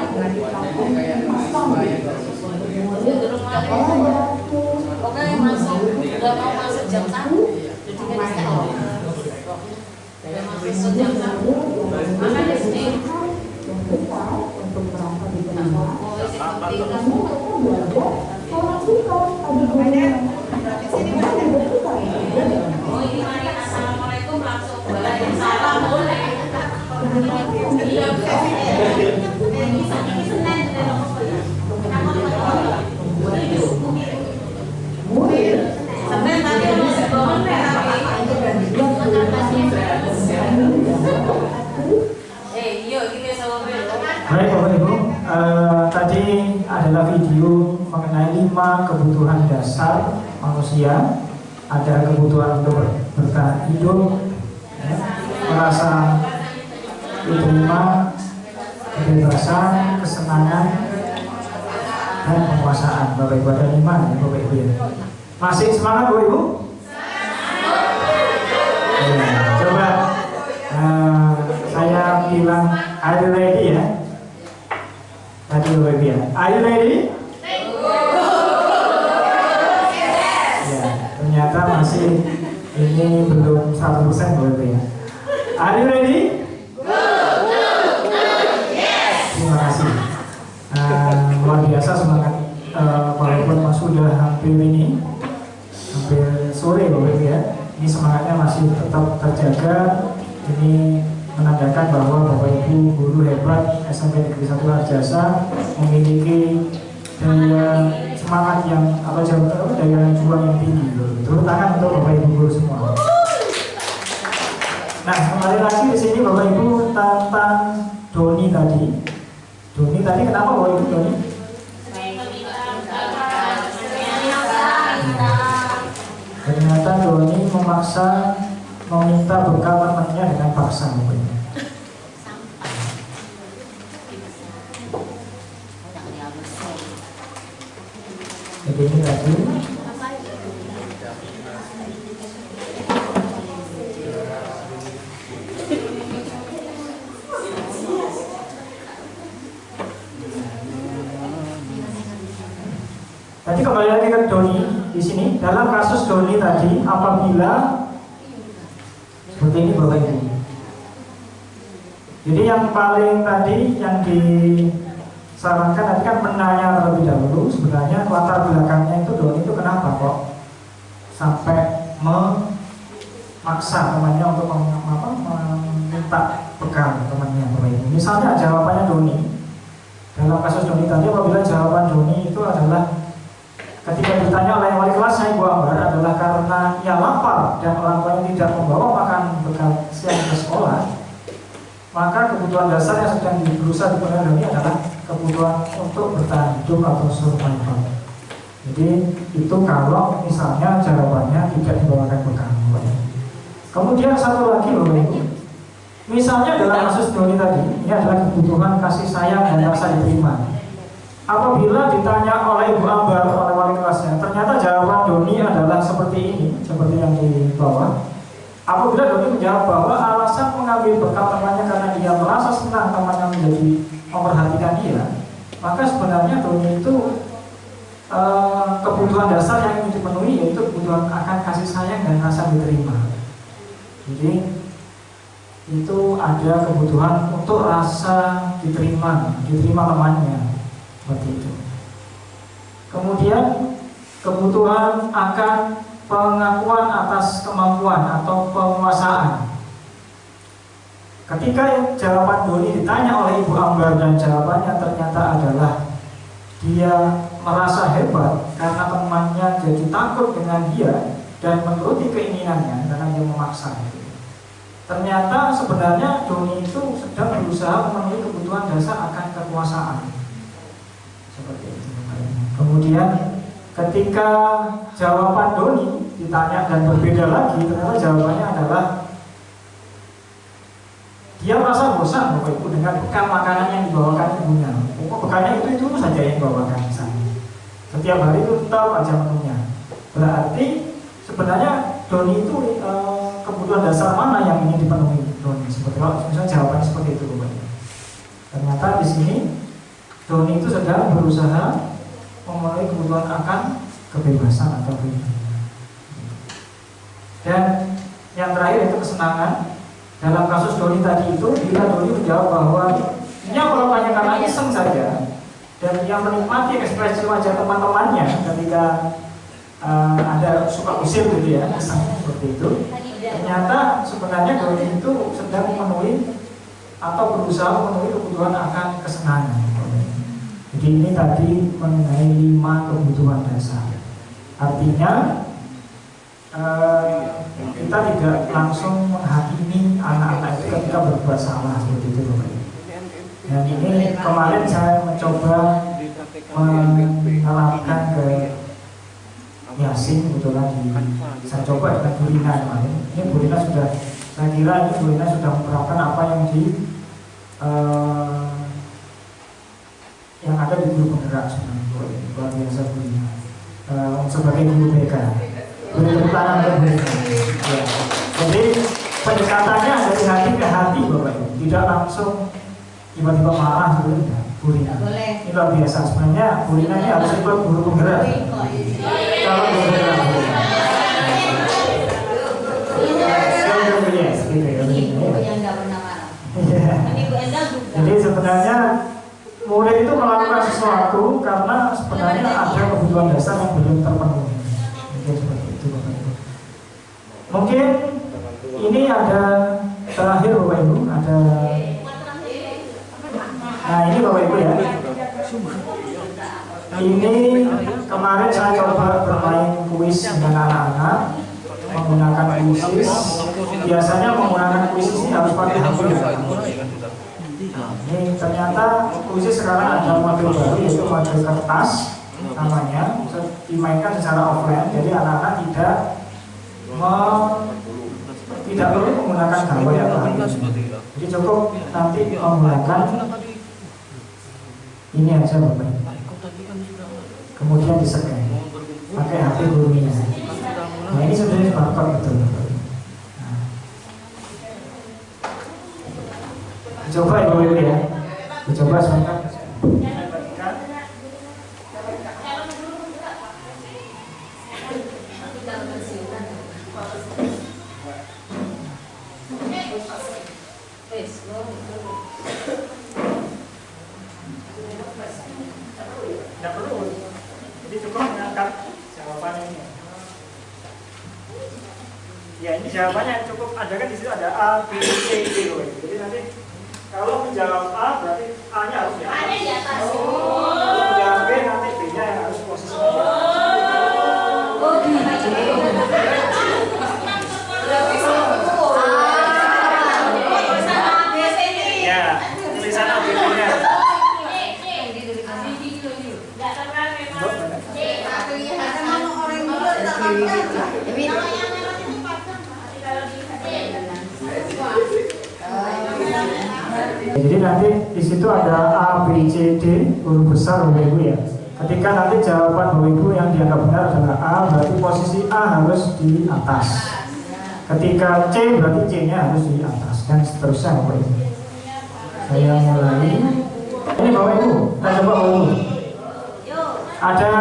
pokoknya masuk, udah mau masuk jam 1 jadi kan sekolah. Udah masuk jam 1 makan di sini. untuk merasa diterima. Oh, isi penting kan. Kamu belajar orang suka pada gurunya. Oh, ini mari assalamualaikum langsung waalaikumsalam boleh. Iya. Ini Senin Senin tadi masih bangun iya kita sama Baik Bapak Ibu, tadi adalah video mengenai 5 kebutuhan dasar manusia. Ada kebutuhan untuk bertahan hidup, ya, merasa diterima, kebebasan, kesenangan, dan penguasaan. Bapak Ibu ada 5 ya Bapak Ibu ya. Masih semangat Bapak Ibu? Ya, coba saya bilang are you ready ya? Tadi Bapak Ibu ya. Are you ready? Ya, ternyata masih ini belum 100% Bapak Ibu ya. Are you ready? Terima kasih. Luar biasa semangat walaupun sudah hampir sore Bapak Ibu ya. Ini semangatnya masih tetap terjaga. Ini menandakan bahwa Bapak Ibu guru hebat SMP Negeri 1 Harjasa memiliki daya semangat yang daya juang yang tinggi. Turun tangan untuk Bapak Ibu guru semua. Nah, kembali lagi di sini Bapak Ibu tentang Doni tadi. Doni tadi kenapa Bapak Ibu Doni? Ternyata Doni meminta bekal temannya dengan paksa Bapak Ibu. Jadi ini tadi kembali lagi ke Doni di sini. Dalam kasus Doni tadi, apabila seperti ini Bapak Ibu. Jadi yang paling tadi yang disarankan tadi kan menanya terlebih dahulu sebenarnya latar belakangnya itu Doni itu kenapa kok sampai memaksa temannya untuk meminta bekal temannya Bapak Ibu. Misalnya jawabannya Doni dalam kasus Doni tadi, apabila jawaban Doni itu adalah ketika ditanya oleh wali kelas saya Bu Ambar adalah karena ia lapar dan orang tuanya tidak membawa makan bekal siang ke sekolah, maka kebutuhan dasar yang sedang berusaha dipenuhi Doni adalah kebutuhan untuk bertahan hidup atau survival. Jadi itu kalau misalnya jawabannya tidak dibawakan bekal. Kemudian satu lagi Bapak Ibu, misalnya dalam kasus Doni tadi, ini adalah kebutuhan kasih sayang dan rasa diterima. apabila ditanya oleh Ibu Ambar, oleh wali kelasnya, ternyata jawaban Doni adalah seperti ini, seperti yang di bawah. Apabila Doni menjawab bahwa alasan mengambil bekal temannya karena dia merasa senang temannya menjadi memperhatikan dia, maka sebenarnya Doni itu kebutuhan dasar yang ingin dipenuhi yaitu kebutuhan akan kasih sayang dan rasa diterima. Jadi itu ada kebutuhan untuk rasa diterima temannya, seperti itu. Kemudian kebutuhan akan pengakuan atas kemampuan atau penguasaan. Ketika jawaban Doni ditanya oleh Ibu Ambar dan jawabannya ternyata adalah dia merasa hebat karena temannya jadi takut dengan dia dan menuruti keinginannya karena dia memaksa. Ternyata sebenarnya Doni itu sedang berusaha memenuhi kebutuhan dasar akan kekuasaan. Seperti itu. Kemudian ketika jawaban Doni ditanya dan berbeda lagi, ternyata jawabannya adalah dia merasa bosan Bapak Ibu dengan bekal makanan yang dibawakan ibunya. Bekalnya itu saja yang dibawakan misalnya. Setiap hari itu tetap aja menunya. Berarti sebenarnya Doni itu kebutuhan dasar mana yang ingin dipenuhi Doni? Seperti kalau misalnya jawabannya seperti itu Bapak Ibu. Ternyata di sini Doni itu sedang berusaha memenuhi kebutuhan akan kebebasan atau freedom. Dan yang terakhir itu kesenangan. Dalam kasus Doni tadi itu, bila Doni menjawab bahwa ini melakukannya karena iseng saja dan yang menikmati ekspresi wajah teman-temannya ketika ada suka usil gitu ya, iseng seperti itu. Ternyata sebenarnya Doni itu sedang memenuhi atau berusaha memenuhi kebutuhan akan kesenangan. Jadi ini tadi mengenai 5 kebutuhan dasar. Artinya kita tidak langsung menghakimi anak-anak itu ketika berbuat salah seperti itu Bapak. Dan ini kemarin saya mencoba menerapkan ke Yasin kebetulan saya coba dengan Bu Rina kemarin. Ini Bu Rina sudah, saya kira ini Bu Rina sudah menerapkan apa yang yang ada di guru penggerak sebenarnya. Luar biasa Bu Rina sebagai guru BK. Ya. Jadi pendekatannya dari hati ke hati Bapak Ibu, tidak langsung tiba-tiba marah gitu ya. Bu Rina ini luar biasa sebenarnya. Bu Rina ini harus ikut guru penggerak. Kalau guru penggerak jadi sebenarnya murid itu melakukan sesuatu karena sebenarnya ada kebutuhan dasar yang belum terpenuhi. Mungkin seperti itu Bapak Ibu. Mungkin ini ada terakhir Bapak Ibu, ada. Nah ini Bapak Ibu ya. Ini kemarin saya coba bermain kuis dengan anak-anak menggunakan kuis. Biasanya menggunakan kuis ini harus pakai HP. Ini ternyata kuis sekarang ada model baru yaitu model kertas namanya, bisa dimainkan secara offline. Jadi anak-anak tidak perlu menggunakan gawai atau HP. Jadi cukup nanti menggunakan ini aja Bapak. Kemudian di-scan pakai HP gurunya. Nah ini sebenarnya barcode betul. Nah. Coba Ibu ya. Coba sebentar. Tidak perlu. Jadi cukup mengangkat jawaban ini. Ya ini jawabannya cukup ada kan di situ ada A, B, C, D. Jadi nanti kalau menjawab A berarti A-nya harus di atas. Kalau menjawab B nanti B-nya yang harus posisinya di atas. Ya, tulisan ABC-nya. Jadi nanti di situ ada A, B, C, D huruf besar Bapak Ibu ya. Ketika nanti jawaban Bapak Ibu yang dianggap benar adalah A, berarti posisi A harus di atas. Ketika C berarti C-nya harus di atas dan seterusnya Bapak Ibu. Saya mulai. Ini Bapak Ibu, kita coba Bapak Ibu. Ada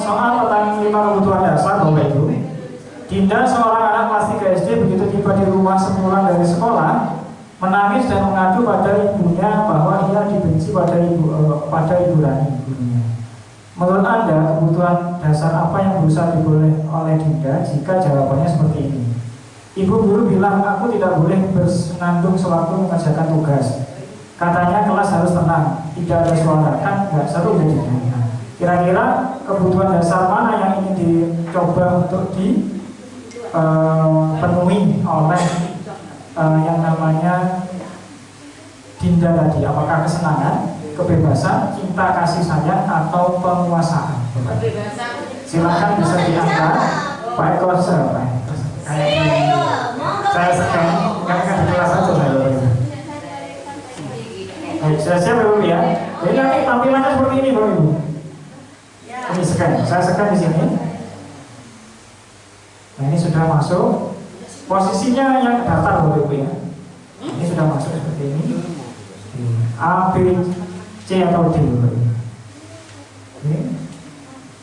soal tentang 5 kebutuhan dasar Bapak Ibu. Dinda, seorang anak kelas 3 SD, begitu tiba di rumah sepulang dari sekolah, menangis dan mengadu pada ibunya bahwa ia dibenci pada ibu Rani, ibunya. Menurut Anda, kebutuhan dasar apa yang berusaha diboleh oleh Dinda jika jawabannya seperti ini? Ibu guru bilang aku tidak boleh bersenandung sewaktu mengerjakan tugas. Katanya kelas harus tenang, tidak ada suara, kan nggak seru jadinya. Kira-kira kebutuhan dasar mana yang ingin dicoba untuk dipenuhi oleh yang namanya Dinda tadi? Apakah kesenangan, kebebasan, cinta kasih sayang, atau penguasaan? Silakan bisa diangkat. Pak Eko siapa? Saya sekarang kan di kelas aja saya. Saya siap Ibu ya. Jadi nanti tampilannya seperti ini Bapak Ibu. Ini scan, saya scan di sini. Nah ini sudah masuk. Posisinya yang datar Bapak Ibu ya. Ini sudah masuk seperti ini. A, B, C atau D Bapak Ibu. Oke.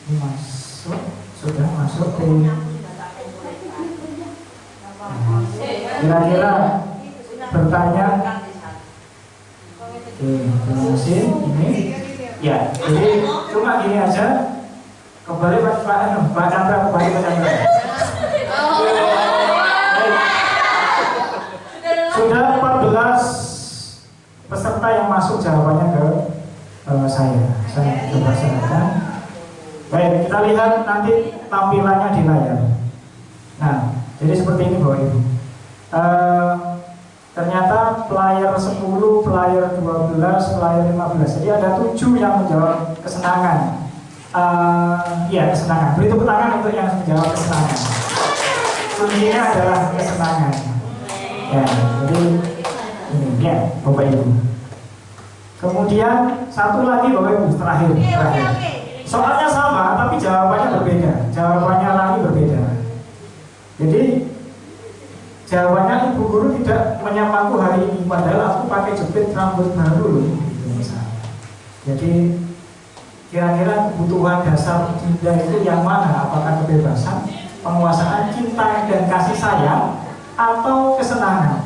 Ini masuk, sudah masuk ke. Kira-kira bertanya. Terima kasih. Ini ya, jadi cuma gini aja. Kembali Pak Chandra, kembali Pak Chandra. Sudah 14 peserta yang masuk jawabannya ke saya coba serahkan. Baik, kita lihat nanti tampilannya di layar. Nah, jadi seperti ini Bapak Ibu. Ternyata player 10, player 12, player 15. Jadi ada 7 yang menjawab kesenangan. Ya, kesenangan. Beri tepuk tangan untuk yang menjawab kesenangan. Kuncinya adalah kesenangan. Ya, jadi ini ya Bapak Ibu. Kemudian satu lagi Bapak Ibu terakhir. Soalnya sama tapi jawabannya berbeda. Jawabannya lagi berbeda. Jadi jawabannya ibu guru tidak menyamaku hari ini, padahal aku pakai jepit rambut baru loh. Jadi kira-kira kebutuhan dasar Dinda itu yang mana? Apakah kebebasan, penguasaan, cinta dan kasih sayang, atau kesenangan?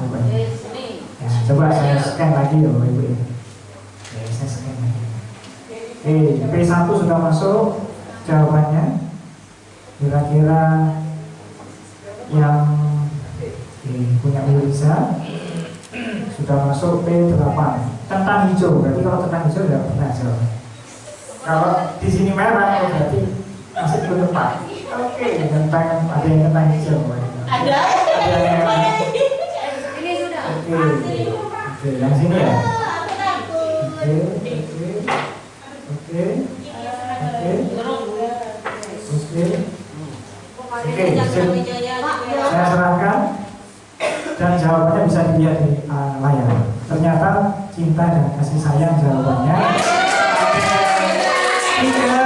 Ya, coba saya scan lagi ya Bapak Ibu. Ya, saya scan lagi. P1 sudah masuk jawabannya. Kira-kira yang punya Ulisa sudah masuk P8. Tentang hijau, berarti kalau tentang hijau tidak pernah jawab. Kalau di sini merah, berarti masih belum tepat. Oke, tentang ada yang tentang hijau. Ada yang ini sudah. Oke, yang sini ya. Oke, saya serahkan dan jawabannya bisa dilihat di layar. Ternyata cinta dan kasih sayang jawabannya. Tiga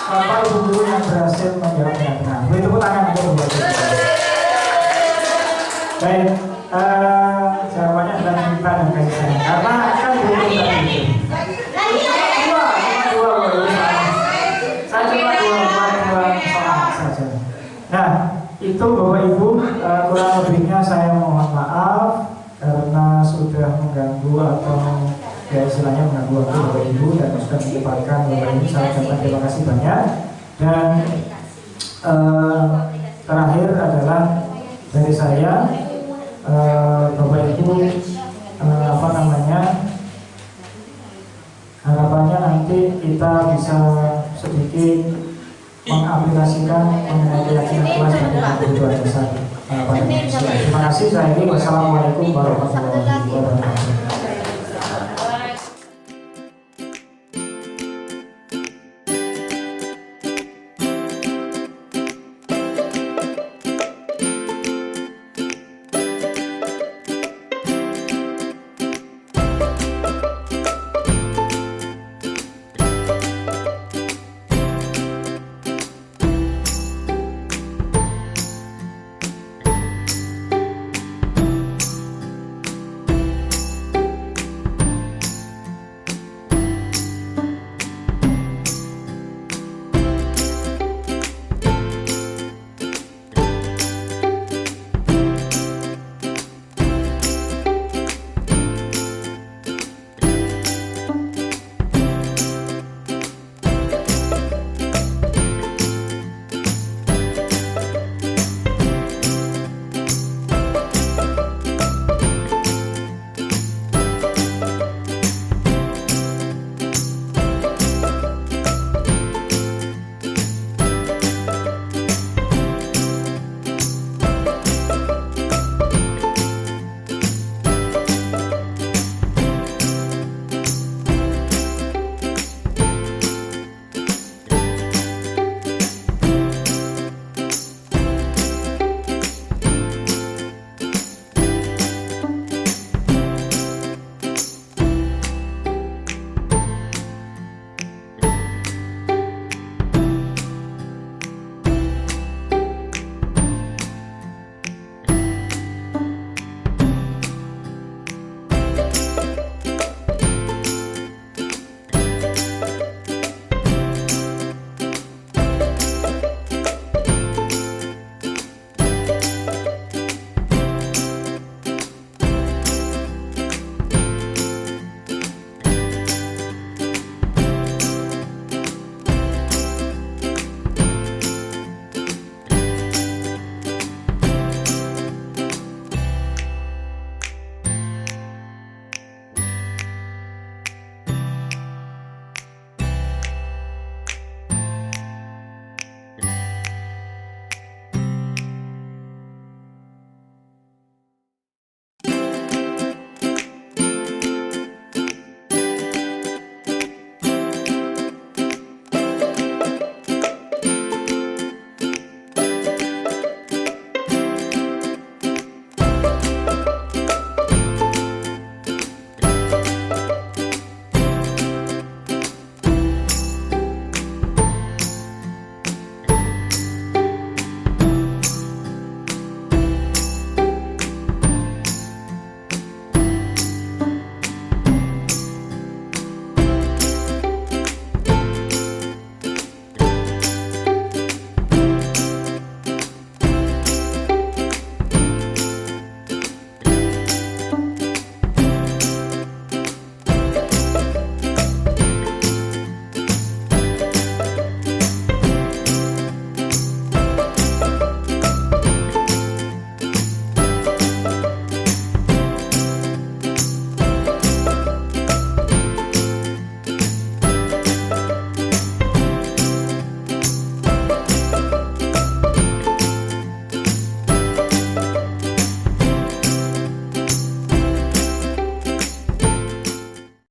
Bapak Ibu guru yang berhasil menjawab dengan benar. Beri tepuk tangan untuk Bapak Ibu. Baik, jawabannya adalah cinta dan kasih sayang. Karena kan belum tadi. Saya cuma dua soal saja. Nah, itu Bapak Ibu, kurang lebihnya saya mohon maaf karena sudah mengganggu atau ya istilahnya mengganggu waktu Bapak Ibu dan sudah menyempatkan Bapak Ibu. Saya ucapkan terima kasih banyak. Dan terakhir adalah dari saya, Bapak Ibu, harapannya nanti kita bisa sedikit mengaplikasikan mengenai keyakinan kelas dan kebutuhan dasar pada manusia. Terima kasih. Saya Wassalamualaikum warahmatullahi wabarakatuh.